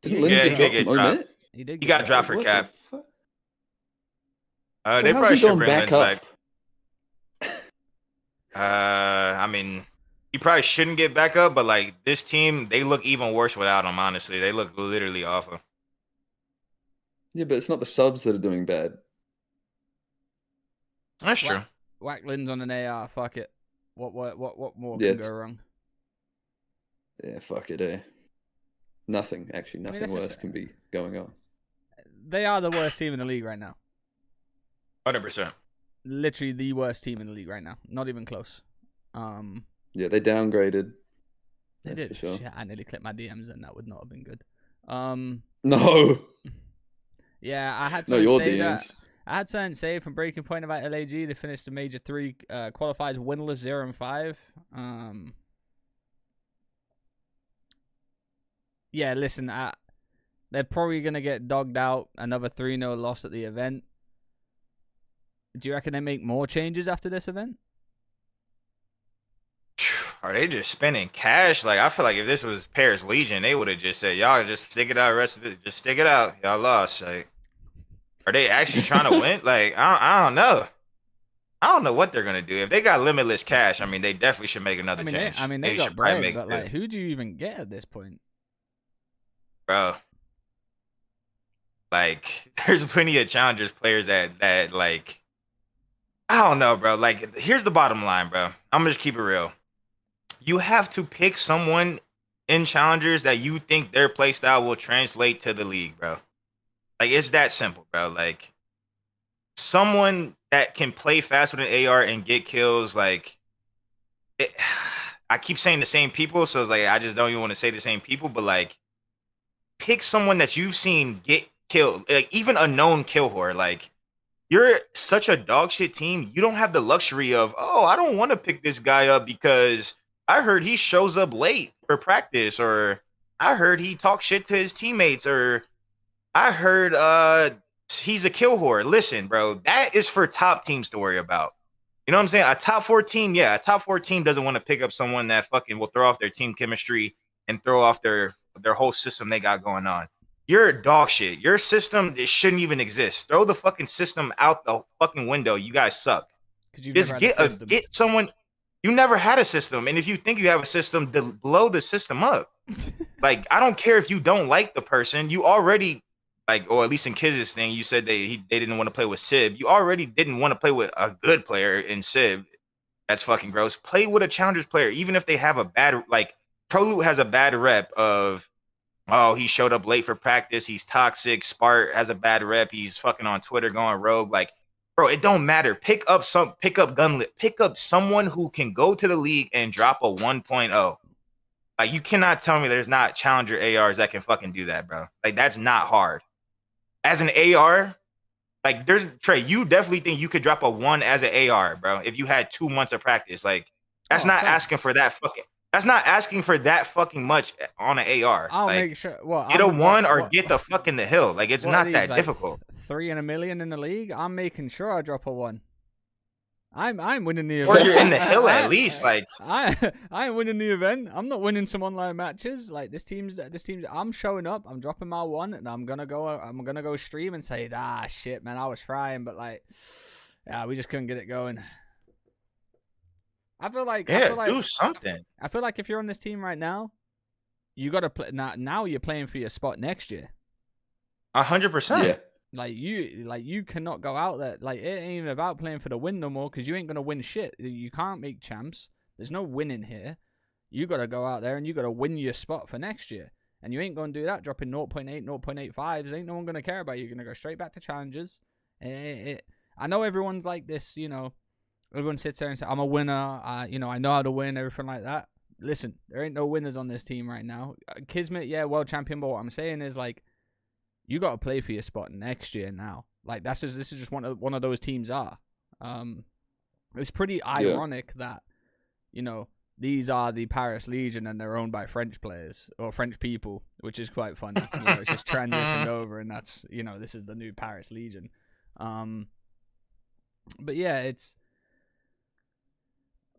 Didn't Linz get dropped from Omet? He did. He got dropped for What cap. the fuck? They So how's probably he should going bring back Linz up? back. I mean, he probably shouldn't get back up, but like this team, they look even worse without him. Honestly, they look literally awful. Yeah, but it's not the subs that are doing bad. That's true. Whack Linz on an AR, fuck it. What more Yeah, can go wrong? Yeah, fuck it, eh? Nothing, actually, nothing that's worse just- can be going on. They are the worst team in the league right now. 100%. Literally the worst team in the league right now. Not even close. Yeah, they downgraded. They That's did. for sure. Shit, I nearly clipped my DMs and that would not have been good. No. Yeah, I had No, something your say DMs. that. I had something say from Breaking Point about LAG. They finished the Major 3, qualifies winless 0-5. Yeah, listen, They're probably going to get dogged out, another 3-0 loss at the event. Do you reckon they make more changes after this event? Are they just spending cash? Like, I feel like if this was Paris Legion, they would have just said, y'all just stick it out, rest of it, just stick it out. Y'all lost. Like, are they actually trying to win? Like, I don't know. I don't know what they're gonna do. If they got limitless cash, I mean, they definitely should make another change. They got bread, but like, who do you even get at this point, bro? Like, there's plenty of challengers players that like, I don't know, bro. Like, here's the bottom line, bro. I'm gonna just keep it real. You have to pick someone in challengers that you think their play style will translate to the league, bro. Like, it's that simple, bro. Like, someone that can play fast with an AR and get kills, like, I keep saying the same people, so it's like I just don't even want to say the same people, but like, pick someone that you've seen get killed, like even a known kill whore. Like, you're such a dog shit team, you don't have the luxury of, oh, I don't want to pick this guy up because I heard he shows up late for practice, or I heard he talks shit to his teammates, or I heard he's a kill whore. Listen, bro, that is for top teams to worry about. You know what I'm saying? A top 4 team, yeah, a top 4 team doesn't want to pick up someone that fucking will throw off their team chemistry and throw off their whole system they got going on. You're dog shit. Your system, it shouldn't even exist. Throw the fucking system out the fucking window. You guys suck. Just get someone. You never had a system, and if you think you have a system, blow the system up. Like, I don't care if you don't like the person. You already, like, or at least in Kiz's thing, you said they didn't want to play with Sib. You already didn't want to play with a good player in Sib. That's fucking gross. Play with a challengers player, even if they have a bad, like, Proloot has a bad rep of, oh, he showed up late for practice, he's toxic. Spart has a bad rep, he's fucking on Twitter going rogue. Like, bro, it don't matter. Pick up someone who can go to the league and drop a 1.0. Like, you cannot tell me there's not challenger ARs that can fucking do that, bro. Like, that's not hard. As an AR, like, there's Trey, you definitely think you could drop a 1 as an AR, bro, if you had 2 months of practice. Like, that's not asking for that fucking. That's not asking for that fucking much on an AR. I'll like, make sure. Well, get a 1 or get the fuck in the hill. Like, it's not that difficult. 3 in a million in the league. I'm making sure I drop a 1. I'm winning the event. Or you're in the hill at least. Like, I ain't winning the event. I'm not winning some online matches. Like, this team's. I'm showing up. I'm dropping my 1, and I'm gonna go stream and say, shit, man, I was trying, but like, yeah, we just couldn't get it going. I feel like do something. I feel like if you're on this team right now, you gotta play. Now you're playing for your spot next year. 100%. Yeah. Like you cannot go out there. Like, it ain't even about playing for the win no more, because you ain't gonna win shit. You can't make champs. There's no winning here. You gotta go out there and you gotta win your spot for next year. And you ain't gonna do that dropping 0.8, 0.85s. Ain't no one gonna care about you. You're gonna go straight back to challenges. I know everyone's like this, you know. Everyone sits there and says, I'm a winner, I know how to win, everything like that. Listen, there ain't no winners on this team right now. Kismet, yeah, world champion, but what I'm saying is, like, you got to play for your spot next year now. Like, this is just one of those teams are. It's pretty ironic that, you know, these are the Paris Legion and they're owned by French players, or French people, which is quite funny. You know, it's just transitioned over, and that's, you know, this is the new Paris Legion. But yeah, it's,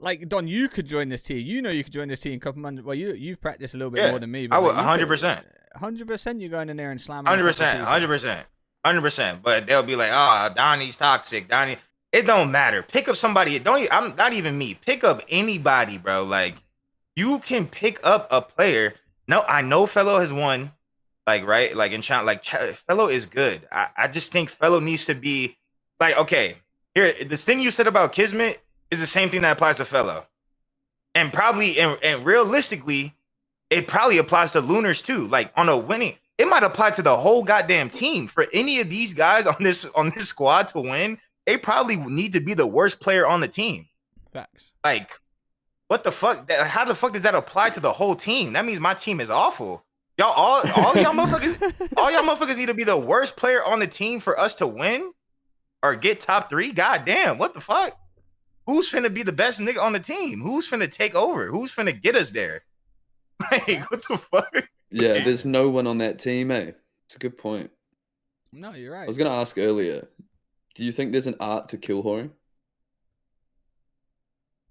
like, Don, you could join this team. You know you could join this team in a couple months. Well, you've practiced a little bit more than me. But I would 100%. 100% you're going in there and slamming. 100%. But they'll be like, Donnie's toxic. Donnie. It don't matter. Pick up somebody. I'm not even me. Pick up anybody, bro. Like, you can pick up a player. No, I know Fellow has won. Like, right? Like, in China, like, Fellow is good. I just think Fellow needs to be like, okay, here, this thing you said about Kismet is the same thing that applies to Fellow. And probably, and realistically, it probably applies to Lunars too. Like, on a winning, it might apply to the whole goddamn team. For any of these guys on this squad to win, they probably need to be the worst player on the team. Facts. Like, what the fuck? How the fuck does that apply to the whole team? That means my team is awful. Y'all, all y'all motherfuckers need to be the worst player on the team for us to win or get top 3. God damn, what the fuck? Who's finna be the best nigga on the team? Who's finna take over? Who's finna get us there? Like, what the fuck? Yeah, there's no one on that team, eh? It's a good point. No, you're right. I was gonna ask earlier. Do you think there's an art to kill whoring?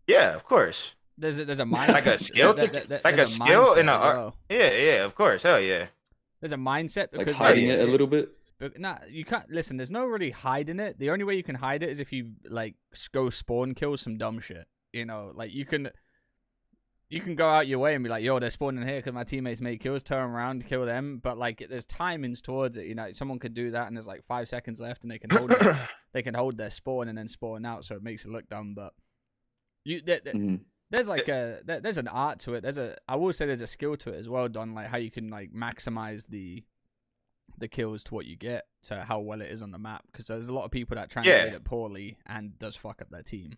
Yeah, of course. There's a mindset. Like a skill like a skill in an art. Well. Yeah, of course. Hell yeah. There's a mindset because like hiding it a little bit. But nah, you can't listen. There's no really hiding it. The only way you can hide it is if you like go spawn kill some dumb shit. You know, like you can go out your way and be like, yo, they're spawning here because my teammates make kills. Turn around, kill them. But like, there's timings towards it. You know, someone could do that and there's like 5 seconds left and they can hold they can hold their spawn and then spawn out, so it makes it look dumb. But there's like there's an art to it. I will say there's a skill to it as well, Don. Like how you can like maximize the kills to what you get to how well it is on the map, because there's a lot of people that translate it poorly and does fuck up their team.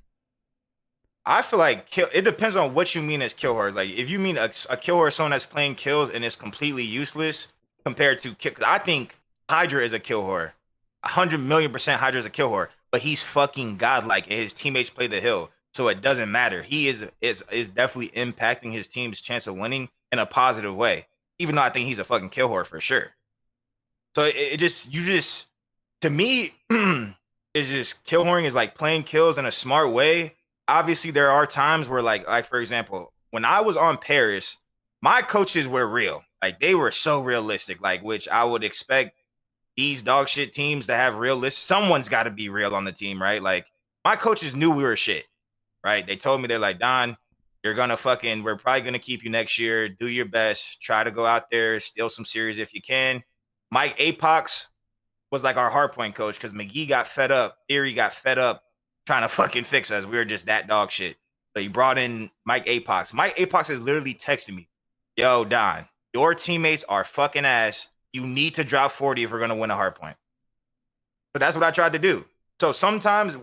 I feel like it depends on what you mean as kill horror. Like if you mean a kill horror, someone that's playing kills and is completely useless compared to kill. I think Hydra is a kill horror. 100,000,000% Hydra is a kill horror, but he's fucking godlike and his teammates play the hill. So it doesn't matter. He is definitely impacting his team's chance of winning in a positive way. Even though I think he's a fucking kill horror for sure. So to me, it's just kill whoring is like playing kills in a smart way. Obviously, there are times where like for example, when I was on Paris, my coaches were real. Like they were so realistic, like which I would expect these dog shit teams to have realistic. Someone's got to be real on the team, right? Like my coaches knew we were shit. Right? They told me, they're like, Don, we're probably gonna keep you next year. Do your best. Try to go out there, steal some series if you can. Mike Apox was like our hardpoint coach because McGee got fed up. Erie got fed up trying to fucking fix us. We were just that dog shit. So he brought in Mike Apox. Mike Apox is literally texting me, yo, Don, your teammates are fucking ass. You need to drop 40 if we're gonna win a hardpoint. So that's what I tried to do. So sometimes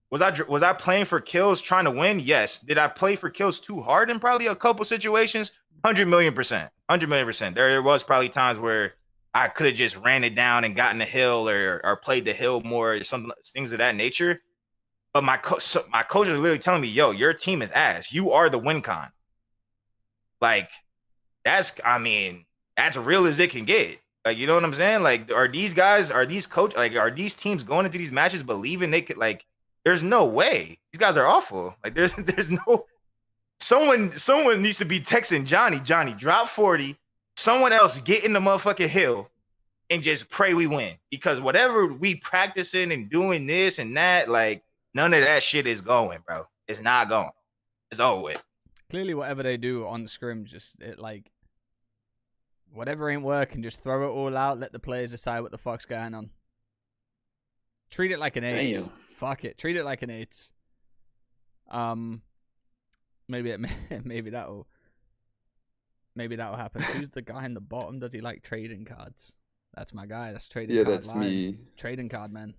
was I playing for kills trying to win? Yes. Did I play for kills too hard in probably a couple situations? 100,000,000%. 100,000,000%. There was probably times where I could have just ran it down and gotten the hill or played the hill more, or some things of that nature. But my coach is literally telling me, yo, your team is ass. You are the win con. Like, that's real as it can get. Like, you know what I'm saying? Like, are these teams going into these matches believing they could, like, there's no way. These guys are awful. Like there's no someone needs to be texting Johnny, drop 40. Someone else get in the motherfucking hill and just pray we win. Because whatever we practicing and doing this and that, like none of that shit is going, bro. It's not going. It's over with. Clearly whatever they do on scrim, just it like whatever ain't working, just throw it all out, let the players decide what the fuck's going on. Treat it like an ace. Fuck it. Treat it like an 8. Maybe that'll happen. Who's the guy in the bottom? Does he like trading cards? That's my guy. That's trading card. Yeah, that's me. Trading card man.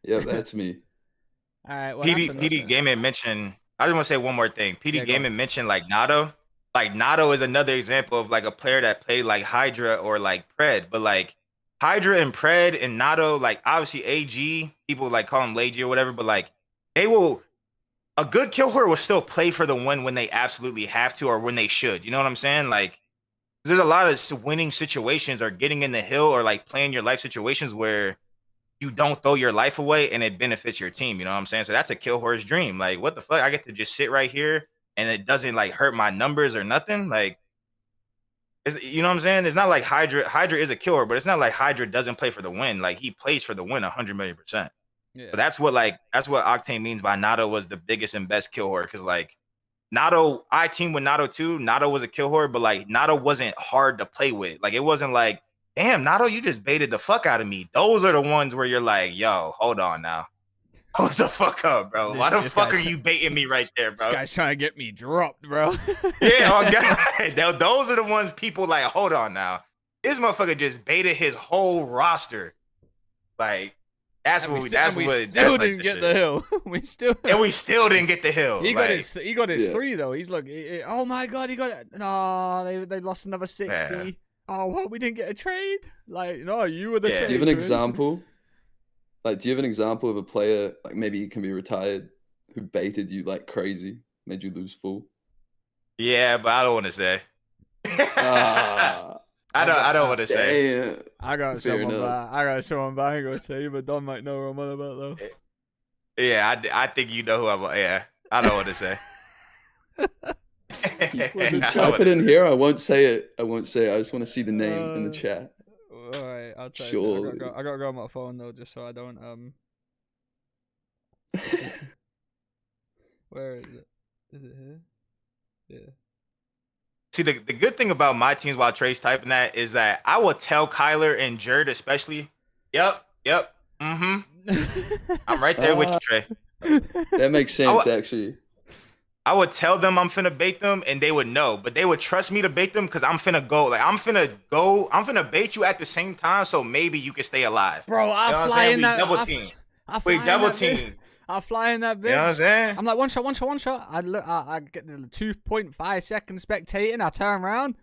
Yeah, that's me. All right. Well, PD Gaming mentioned. I just want to say one more thing. PD Gaming mentioned like Nato. Like Nato is another example of like a player that played like Hydra or like Pred, but like Hydra and Pred and Nato, like obviously AG, people like call him Lagi or whatever, but like a good kill horror will still play for the win when they absolutely have to or when they should. You know what I'm saying? Like there's a lot of winning situations or getting in the hill or like playing your life situations where you don't throw your life away and it benefits your team. You know what I'm saying? So that's a kill horror's dream. Like what the fuck? I get to just sit right here and it doesn't like hurt my numbers or nothing. Like, you know what I'm saying? It's not like Hydra is a killer, but it's not like Hydra doesn't play for the win. Like he plays for the win 100,000,000%. Yeah. But that's what Octane means by Nato was the biggest and best kill horror. Cause like Nato, I teamed with Nato too. Nato was a kill horror, but like Nato wasn't hard to play with. Like it wasn't like, damn, Nato, you just baited the fuck out of me. Those are the ones where you're like, yo, hold on now. Hold the fuck up, bro. Why the fuck are you baiting me right there, bro? This guy's trying to get me dropped, bro. Yeah, oh God. Those are the ones people like, hold on now. This motherfucker just baited his whole roster. Like, we still didn't get the hill. we still didn't get the hill. He got his 3 though. He's like, oh my God, he got it. No, they lost another 60. Yeah. Oh, what? We didn't get a trade? Like, no, you were the trade. Do you have an example? Like, do you have an example of a player, like maybe he can be retired, who baited you like crazy, made you lose full? Yeah, but I don't want to say. I don't want to say. Damn. I got Fair someone, enough. but I got someone, but I ain't gonna say. But Don might know what I'm on about though. Yeah, I think you know who I'm. Yeah, I don't want to say. Type it in here. I won't say it. I won't say it. I just want to see the name in the chat. All right, I'll tell Sure. you. I gotta go on my phone though, just so I don't Where is it? Is it here? Yeah. See, the good thing about my teams while Trey's typing that is that I will tell Kyler and Jared especially, yep, I'm right there with you, Trey. That makes sense, actually. I would tell them I'm finna bait them, and they would know, but they would trust me to bait them because I'm finna go. Like I'm finna bait you at the same time, so maybe you can stay alive. Bro, I'll fly in that double team. We double team. I'll fly in that bitch. You know what I'm saying? I'm like one shot. I get the 2.5 second spectating. I turn around.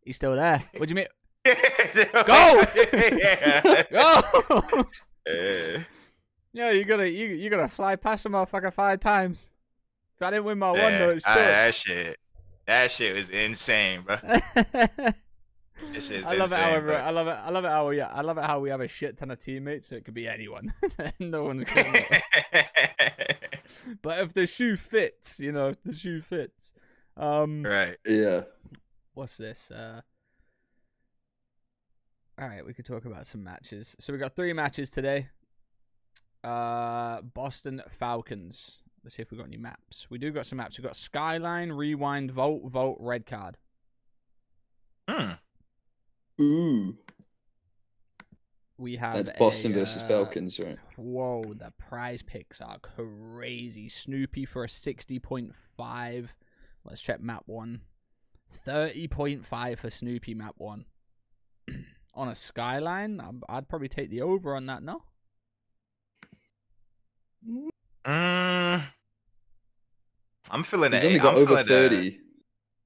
He's still there. What do you mean? Go! Go! Yeah, you gotta fly past the motherfucker 5 times. If I didn't win my one though, it's true. That shit was insane, bro. I love it how we have a shit ton of teammates, so it could be anyone. No one's gonna know. But if the shoe fits, if the shoe fits. Right. Yeah. What's this? All right, we could talk about some matches. So we got 3 matches today. Boston Falcons. Let's see if we got any maps. We do got some maps. We got Skyline, Rewind, Vault, Red Card. Ooh. We have That's Boston versus Falcons, right? Whoa, the prize picks are crazy. Snoopy for a 60.5. Let's check map 1. 30.5 for Snoopy map 1. On a Skyline, I'd probably take the over on that, no? I'm feeling He's it. only got over 30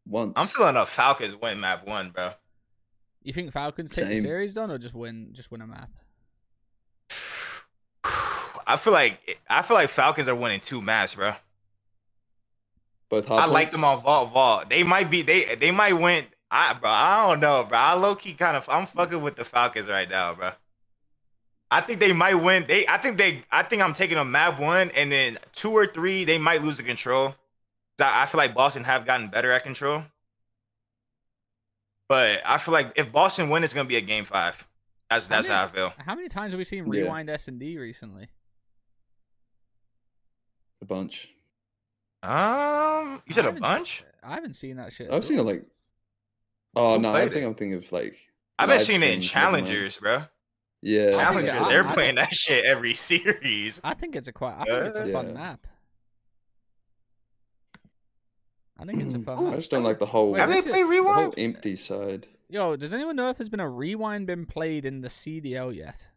once. I'm feeling a Falcons win map 1, bro. You think Falcons take the series done or just win a map? I feel like Falcons are winning 2 maps, bro. Both hard points? Like them on Vault. They might win. I don't know, bro. I'm fucking with the Falcons right now, bro. I think they might win. I think I'm taking a map 1, and then 2 or 3 they might lose the control. I feel like Boston have gotten better at control. But I feel like if Boston win, it's gonna be a game 5. That's how I feel. How many times have we seen Rewind S&D recently? A bunch. You said a bunch? I haven't seen that shit. I've seen it like. Oh no, I think I'm thinking of like. I've been seeing it in Challengers, bro. Yeah, Challengers. They're playing that shit every series. I think it's a fun map. I think it's a fun map. I just don't like the whole. Have they played Rewind? The whole empty side. Yo, does anyone know if there's been a Rewind been played in the CDL yet?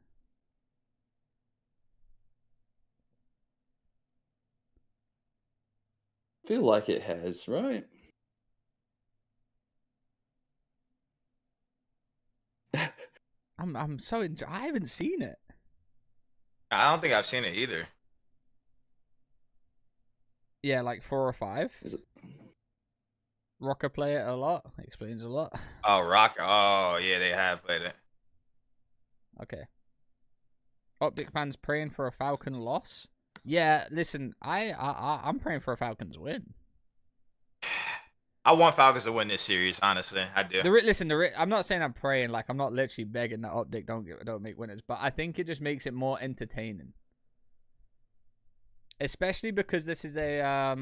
I feel like it has, right? I'm so I haven't seen it. I don't think I've seen it either. Yeah, like 4 or 5. Is it? Rocker play it a lot. Explains a lot. Oh, Rocker. Oh, yeah, they have played it. Okay. Optic fans praying for a Falcon loss. Yeah, listen, I'm praying for a Falcons win. I want Falcons to win this series, honestly. I do. I'm not saying I'm praying, like I'm not literally begging that Optic don't make winners, but I think it just makes it more entertaining. Especially because this is a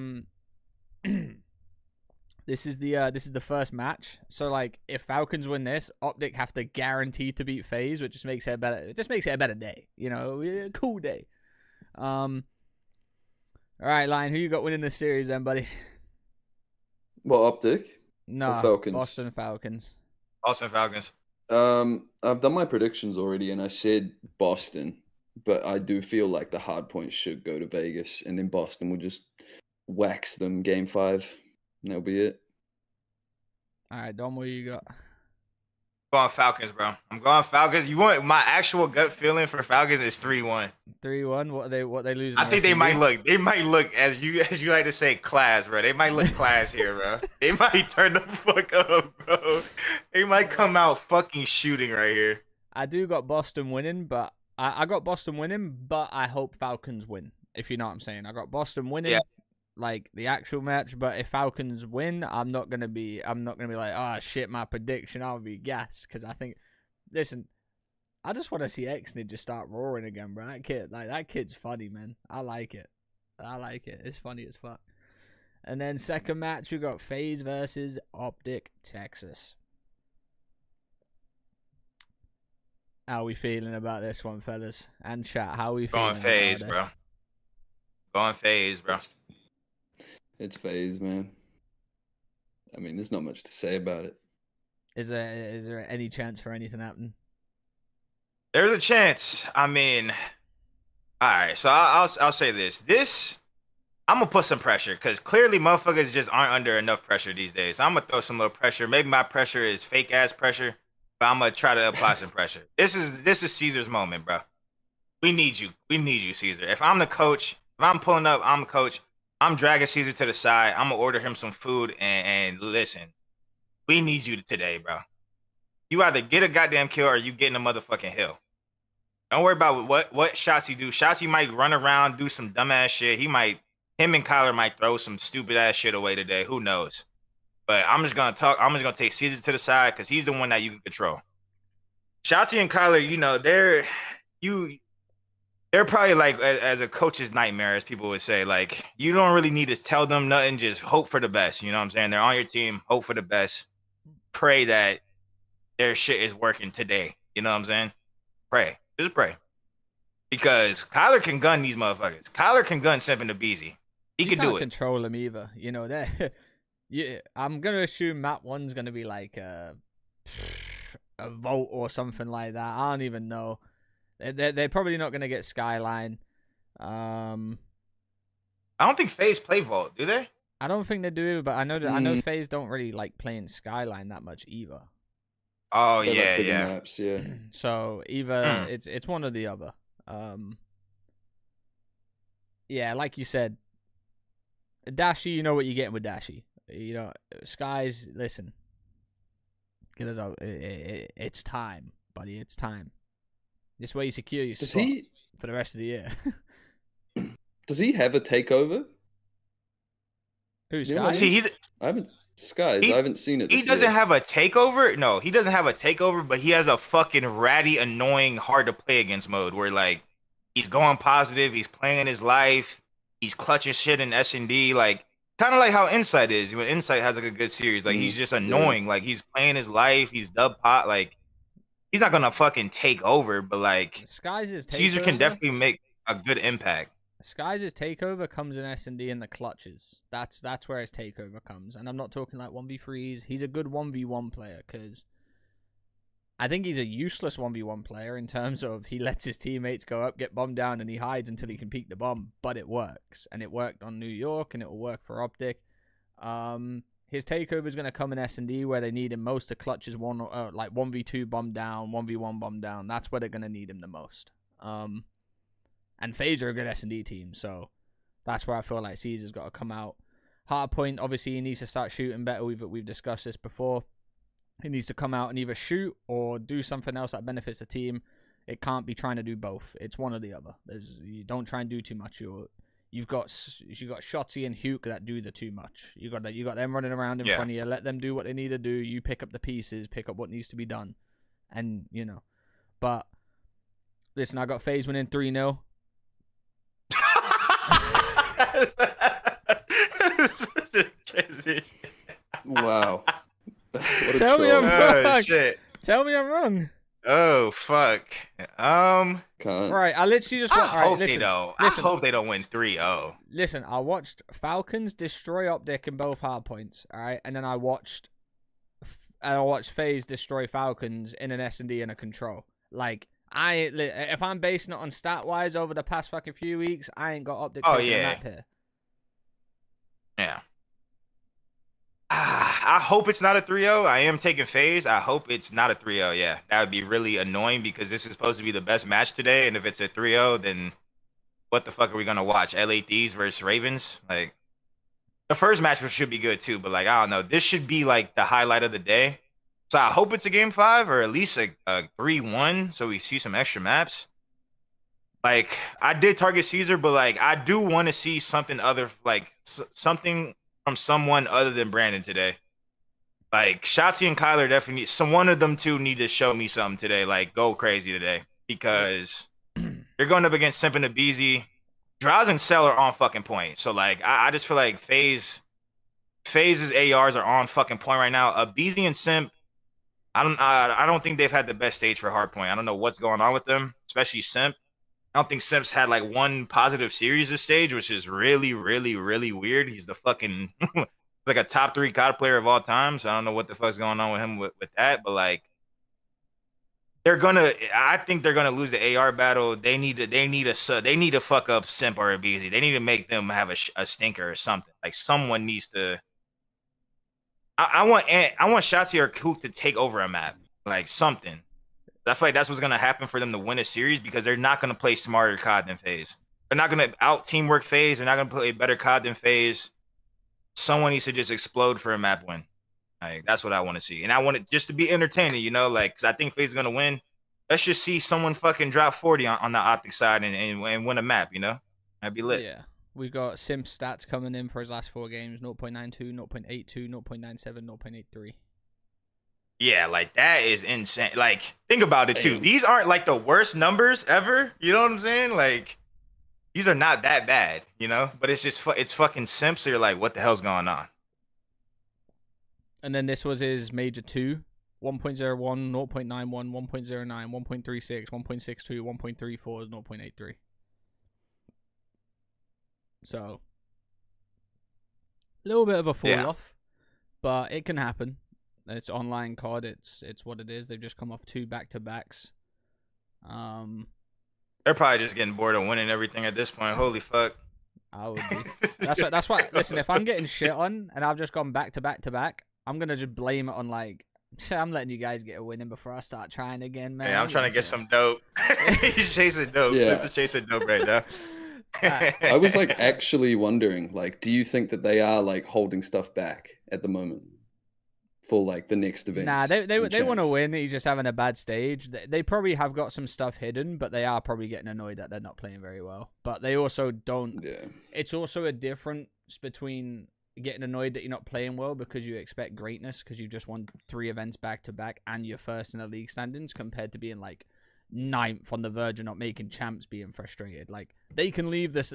this is the first match. So like if Falcons win this, Optic have to guarantee to beat FaZe, which just makes it a better day. A cool day. All right, Lion, who you got winning this series then, buddy? What, Optic? No, Falcons. Boston Falcons. Boston Falcons. I've done my predictions already, and I said Boston, but I do feel like the hard points should go to Vegas, and then Boston will just wax them game 5, and that'll be it. All right, Dom, what you got? Going Falcons, bro. I'm going Falcons. You want my actual gut feeling for Falcons is 3-1. 3-1. What they lose? I think they might look. They might look as you like to say class, bro. They might look class here, bro. They might turn the fuck up, bro. They might come out fucking shooting right here. I do got Boston winning, but I got Boston winning, but I hope Falcons win. If you know what I'm saying, I got Boston winning. Yeah. Like the actual match, but if Falcons win, I'm not gonna be like, oh shit, my prediction. I'll be gassed because I think, listen, I just want to see Exney just start roaring again, bro. That kid's funny, man. I like it. It's funny as fuck. And then second match, we got FaZe versus Optic Texas. How are we feeling about this one, fellas? And chat, how are we feeling? Going FaZe, bro. Going FaZe, bro. It's FaZe, man. I mean, there's not much to say about it. Is there any chance for anything happening? There's a chance. I mean, all right. So I'll say this. I'm gonna put some pressure because clearly motherfuckers just aren't under enough pressure these days. So I'm gonna throw some little pressure. Maybe my pressure is fake ass pressure, but I'm gonna try to apply some pressure. This is Caesar's moment, bro. We need you. We need you, Caesar. If I'm the coach, if I'm pulling up, I'm the coach. I'm dragging Caesar to the side. I'm gonna order him some food and listen. We need you today, bro. You either get a goddamn kill or you get in a motherfucking hill. Don't worry about what shots you do. Shots he might run around, do some dumbass shit. Him and Kyler might throw some stupid ass shit away today. Who knows? But I'm just gonna talk. I'm just gonna take Caesar to the side because he's the one that you can control. Shotzi and Kyler, you know, they're probably like as a coach's nightmare, as people would say. Like, you don't really need to tell them nothing. Just hope for the best. You know what I'm saying? They're on your team. Hope for the best. Pray that their shit is working today. You know what I'm saying? Pray. Just pray. Because Kyler can gun these motherfuckers. Kyler can gun Simp and the Beezy. He can do it. Control him either. You know that. Yeah, I'm gonna assume map 1's gonna be like a vote or something like that. I don't even know. They're probably not going to get Skyline. I don't think FaZe play Vault, do they? I don't think they do, but I know FaZe don't really like playing Skyline that much either. Oh, They're yeah. Maps, yeah. So either it's one or the other. Yeah, like you said, Dashy, you know what you're getting with Dashy. You know, Skies, listen. Get it out. It's time, buddy. It's time. This way you secure your spot for the rest of the year. Does he have a takeover? Who's you know Skies? I haven't seen it. He doesn't have a takeover. No, he doesn't have a takeover, but he has a fucking ratty, annoying, hard to play against mode where like he's going positive, he's playing his life, he's clutching shit in S&D, like kind of like how Insight is. When Insight has like a good series, like he's just annoying, like he's playing his life, he's dub pot, like. He's not gonna fucking take over, but like Caesar can definitely make a good impact. Skies' takeover comes in S&D in the clutches. That's where his takeover comes, and I'm not talking like 1v3s. He's a good 1v1 player because I think he's a useless 1v1 player in terms of he lets his teammates go up, get bombed down, and he hides until he can peek the bomb. But it works, and it worked on New York, and it will work for Optic. His takeover is going to come in S&D where they need him most to clutch his like 1v2 bomb down, 1v1 bomb down. That's where they're going to need him the most. And FaZe are a good S&D team, so that's where I feel like Caesar's got to come out. Hardpoint, obviously, he needs to start shooting better. We've discussed this before. He needs to come out and either shoot or do something else that benefits the team. It can't be trying to do both. It's one or the other. You don't try and do too much. You've got Shotzi and Huke that do the too much. You got them running around in front of you. Let them do what they need to do. You pick up the pieces, pick up what needs to be done, and you know. But listen, I got FaZe winning 3-0. Wow. Tell me I'm wrong. Oh, shit. Tell me I'm wrong. Oh fuck. Right, I literally just watched. I hope they don't win 3-0. Listen, I watched Falcons destroy Optic in both hard points. All right, and then I watched FaZe destroy Falcons in an S&D and a control. Like if I'm basing it on stat wise over the past fucking few weeks, I ain't got Optic taking a map here. Yeah. I hope it's not a 3-0. I am taking FaZe. I hope it's not a 3-0. Yeah, that would be really annoying because this is supposed to be the best match today. And if it's a 3-0, then what the fuck are we gonna watch? LA Thieves versus Ravens? Like the first match should be good too, but like I don't know. This should be like the highlight of the day. So I hope it's a game 5 or at least a 3-1, so we see some extra maps. Like I did target Caesar, but like I do want to see something other, like something from someone other than Brandon today. Like Shotzi and Kyler definitely, one of them two need to show me something today. Like go crazy today because they're going up against Simp and Abizi. Draws and Cell are on fucking point. So like I just feel like FaZe's ARs are on fucking point right now. Abizi and Simp, I don't think they've had the best stage for hardpoint. I don't know what's going on with them, especially Simp. I don't think Simp's had like one positive series this stage, which is really, really, really weird. He's the fucking like a top 3 COD player of all time. So I don't know what the fuck's going on with him with that. But like I think they're gonna lose the AR battle. They need to fuck up Simp or Abizi. They need to make them have a stinker or something. Like someone needs to. I want Shotzi or Kook to take over a map, like something. I feel like that's what's gonna happen for them to win a series because they're not gonna play smarter COD than FaZe. They're not gonna out teamwork FaZe. They're not gonna play better COD than FaZe. Someone needs to just explode for a map win. Like that's what I want to see, and I want it just to be entertaining, you know, like because I think FaZe is gonna win. Let's just see someone fucking drop 40 on the optic side and win a map, you know? That'd be lit. Yeah. We've got Simp stats coming in for his last 4 games: 0.92, 0.82, 0.97, 0.83. Yeah, like that is insane. Like, think about it too. These aren't like the worst numbers ever. You know what I'm saying? Like, these are not that bad, you know. But it's just it's fucking Simp. So you're like, what the hell's going on? And then this was his major 2: 1.01, 0.91, 1.09, 1.36, 1.62, 1.34, 0.83. So a little bit of a fall off, but it can happen. It's online COD. It's what it is. They've just come off 2 back-to-backs. They're probably just getting bored of winning everything at this point. Holy fuck. I would be. That's why. Listen, if I'm getting shit on and I've just gone back-to-back, I'm gonna just blame it on like. I'm letting you guys get a win in before I start trying again, man. Yeah, I'm trying to get some dope. He's chasing dope. Yeah. Simp is chasing dope right now. I was like actually wondering, like, do you think that they are like holding stuff back at the moment for like the next event? Nah, they want to win. He's just having a bad stage. They probably have got some stuff hidden, but they are probably getting annoyed that they're not playing very well. But they also don't. Yeah. It's also a difference between getting annoyed that you're not playing well because you expect greatness because you've just won 3 events back to back and you're first in the league standings, compared to being like 9th on the verge of not making champs, being frustrated. Like they can leave this.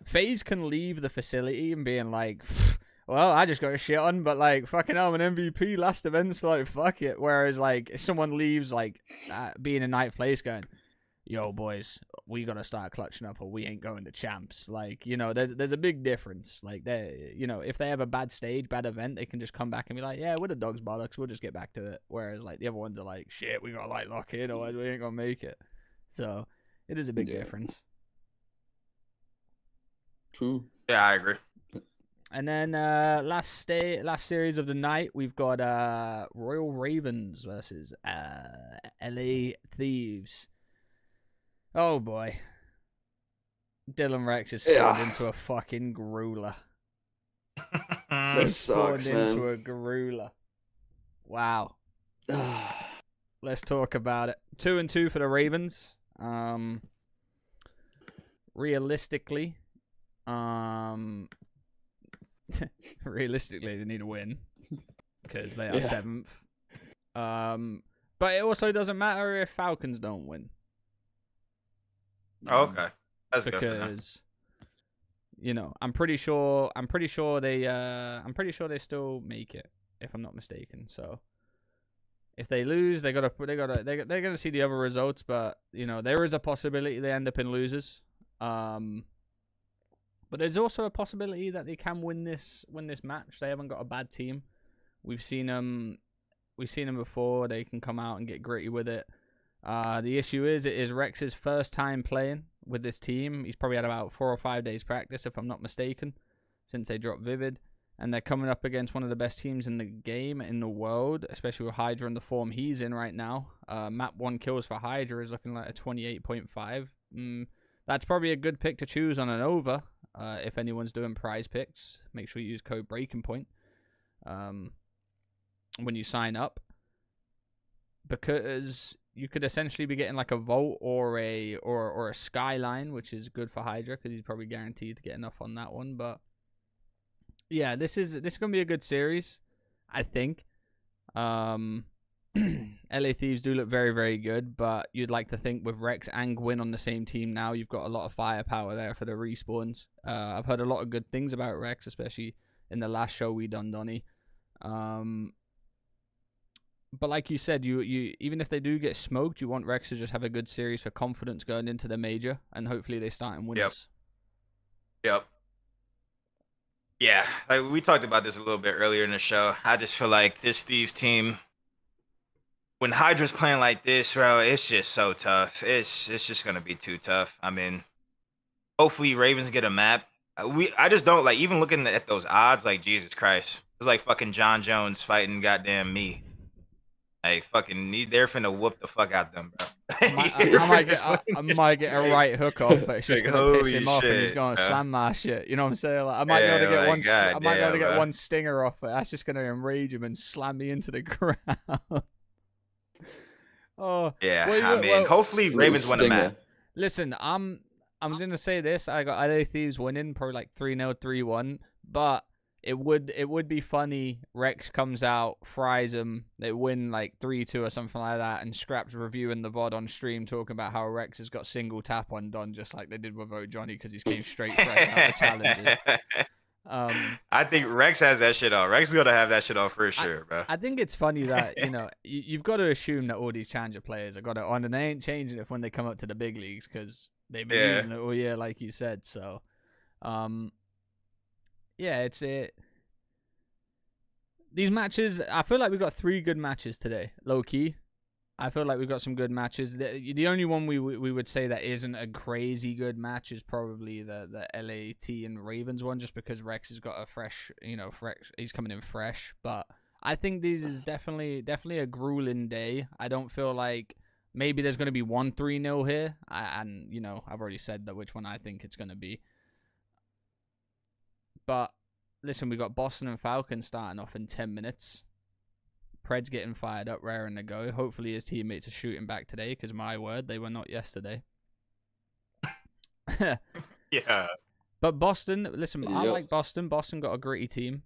FaZe can leave the facility and being like, well, I just got a shit on, but like fucking hell, I'm an MVP last event, so like fuck it. Whereas like if someone leaves like being in 9th place going, yo boys, we gotta start clutching up or we ain't going to champs. Like, you know, there's a big difference. Like they, you know, if they have a bad stage, bad event, they can just come back and be like, yeah, we're the dog's bollocks, we'll just get back to it. Whereas like the other ones are like, shit, we gotta like lock in, otherwise we ain't gonna make it. So it is a big difference. True. Yeah, I agree. And then last series of the night, we've got Royal Ravens versus LA Thieves. Oh boy. Dylan Rex is spawned into a fucking grueler. That sucks, man. Into a grueler. Wow. Let's talk about it. 2-2 for the Ravens. Realistically, they need a win because they are 7th. But it also doesn't matter if Falcons don't win. Oh, okay, that's because good. You know, I'm pretty sure they still make it, if I'm not mistaken. So if they lose, they're gonna see the other results, but you know, there is a possibility they end up in losers. But there's also a possibility that they can win this match. They haven't got a bad team. We've seen them before. They can come out and get gritty with it. The issue is, it is Rex's first time playing with this team. He's probably had about 4 or 5 days practice, if I'm not mistaken, since they dropped Vivid. and they're coming up against one of the best teams in the game, in the world, especially with Hydra and the form he's in right now. Map 1 kills for Hydra is looking like a 28.5. That's probably a good pick to choose on an over. If anyone's doing prize picks, make sure you use code Breaking Point when you sign up, because you could essentially be getting like a Vault or a Skyline, which is good for Hydra because he's probably guaranteed to get enough on that one. But yeah, this is gonna be a good series, I think. LA Thieves do look very, very good, but you'd like to think with Rex and Gwyn on the same team now, you've got a lot of firepower there for the respawns. I've heard a lot of good things about Rex, especially in the last show we done, Donnie. But like you said, you even if they do get smoked, you want Rex to just have a good series for confidence going into the major, and hopefully they start in winners. Yep. Yeah, like we talked about this a little bit earlier in the show. I just feel like this Thieves team, when Hydra's playing like this, bro, it's just so tough. It's just gonna be too tough. I mean, hopefully Ravens get a map. I just don't like, even looking at those odds, like Jesus Christ, it's like fucking John Jones fighting goddamn me. Like fucking, they're finna whoop the fuck out them, bro. I might get a right hook off, but it's just like, gonna piss him off, shit, and he's gonna slam my shit. You know what I'm saying? Like, I might Yeah, be able to get like, one. God I might be able to damn, get bro. one stinger off, but that's just gonna enrage him and slam me into the ground. Oh Yeah, well, I mean, hopefully Ravens win a match. Listen, I'm gonna say this. I got LA Thieves winning, probably like 3-0, 3-1, but it would be funny. Rex comes out, fries them, they win like 3-2 or something like that, and Scrap's reviewing the VOD on stream talking about how Rex has got single tap on Don, just like they did with Johnny, because he's came straight fresh out of challenges. I think Rex has that shit off. Rex is gonna have that shit off for sure, bro. I think it's funny that, you know, you've got to assume that all these challenger players have got it on, and they ain't changing it when they come up to the big leagues, because they've been using it all year, like you said. So, yeah, it's it. These matches, I feel like we've got 3 good matches today, low key. I feel like we've got some good matches. The only one we would say that isn't a crazy good match is probably the LAT and Ravens one, just because Rex has got a fresh, he's coming in fresh. But I think this is definitely a grueling day. I don't feel like maybe there's going to be 1 3-0 here. And I've already said that which one I think it's going to be. But listen, we got Boston and Falcons starting off in 10 minutes. Pred's getting fired up, raring to go. Hopefully his teammates are shooting back today, because my word, they were not yesterday. Yeah. But Boston, listen, I like Boston. Boston got a gritty team.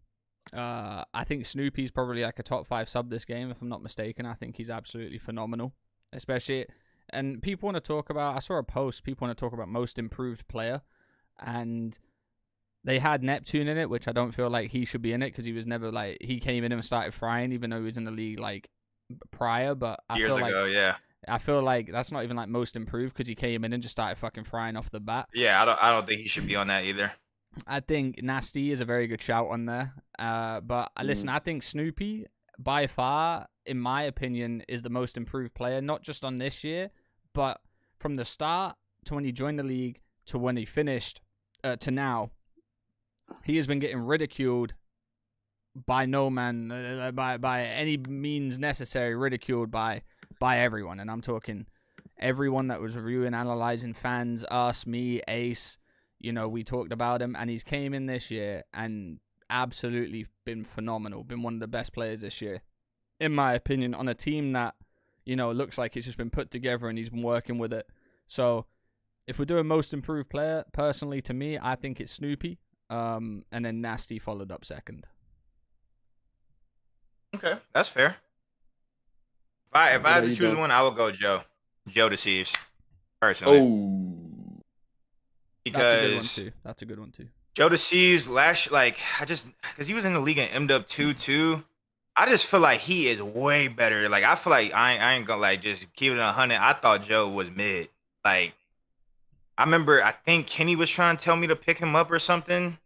I think Snoopy's probably like a top 5 sub this game, if I'm not mistaken. I think he's absolutely phenomenal. Especially, and people want to talk about, I saw a post, people want to talk about most improved player. And they had Neptune in it, which I don't feel like he should be in it, because he was never like, he came in and started frying, even though he was in the league like prior. But I Years feel ago, like, yeah. I feel like that's not even like most improved, because he came in and just started fucking frying off the bat. Yeah, I don't think he should be on that either. I think Nasty is a very good shout on there. But listen, I think Snoopy, by far, in my opinion, is the most improved player, not just on this year, but from the start to when he joined the league to when he finished to now. He has been getting ridiculed by no man, by any means necessary, ridiculed by everyone. And I'm talking everyone that was reviewing, analyzing, fans, us, me, Ace. We talked about him, and he's came in this year and absolutely been phenomenal. Been one of the best players this year, in my opinion, on a team that, looks like it's just been put together and he's been working with it. So if we're doing most improved player, personally, to me, I think it's Snoopy. And then Nasty followed up second. Okay, that's fair. If I had to choose one, I would go Joe. Joe Deceives, personally. Oh, because that's a good one too. Joe Deceives because he was in the league in MW 2-2. I just feel like he is way better. Like, I feel like I ain't gonna like just keep it 100. I thought Joe was mid. Like, I remember, I think Kenny was trying to tell me to pick him up or something.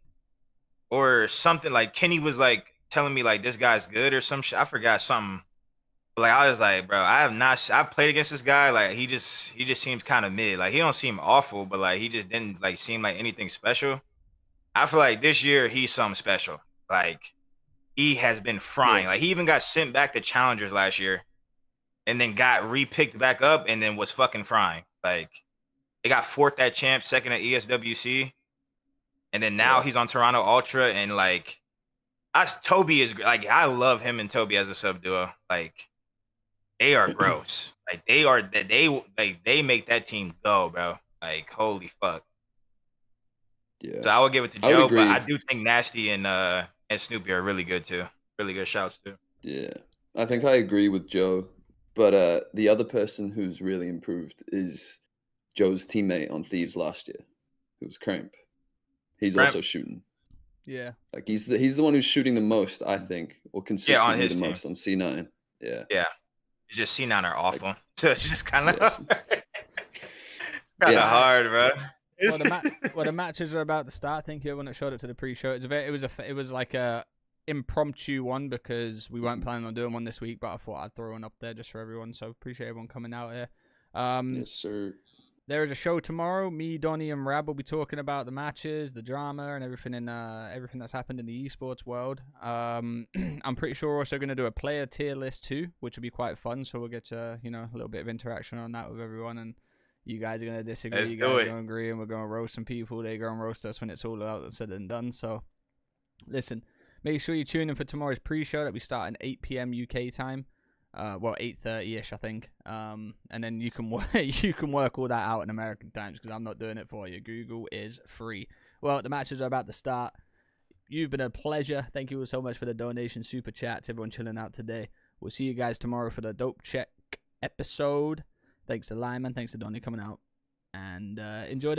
Like Kenny was like telling me like this guy's good or some shit. I forgot something. But like, I was like, bro, I've played against this guy. Like, he just seems kind of mid. Like, he don't seem awful, but like he just didn't like seem like anything special. I feel like this year he's something special. Like, he has been frying. Yeah. Like, he even got sent back to challengers last year, and then got re-picked back up, and then was fucking frying. Like, they got 4th at champ, 2nd at ESWC, and then now he's on Toronto Ultra, and like, Toby is like, I love him and Toby as a sub duo. Like, they are gross. Like, they make that team go, bro. Like, holy fuck. Yeah. So I would give it to Joe, but I do think Nasty and Snoopy are really good too. Really good shouts too. Yeah, I think I agree with Joe, but the other person who's really improved is Joe's teammate on Thieves last year, who was Cramp. He's also shooting. Yeah, like he's the one who's shooting the most, I think, or consistently the most on C9. Yeah. Yeah. It's just C9 are awful. So it's just kind of hard, bro. Well, the matches are about to start. Thank you everyone that showed up to the pre-show. It was like a impromptu one because we weren't planning on doing one this week, but I thought I'd throw one up there just for everyone. So appreciate everyone coming out here. Yes, sir. There is a show tomorrow. Me, Donnie, and Rab will be talking about the matches, the drama, and everything that's happened in the esports world. I'm pretty sure we're also going to do a player tier list too, which will be quite fun. So we'll get to a little bit of interaction on that with everyone, and you guys are going to disagree, you guys are going to agree, and we're going to roast some people. They're going to roast us when it's all out said and done. So listen, make sure you tune in for tomorrow's pre-show that we start at 8 p.m. UK time. 8:30ish, I think. And then you can work all that out in American times because I'm not doing it for you. Google is free. Well, the matches are about to start. You've been a pleasure. Thank you all so much for the donation, super chats, everyone chilling out today. We'll see you guys tomorrow for the Dope Check episode. Thanks to Lionman, thanks to Donnie coming out, and enjoy the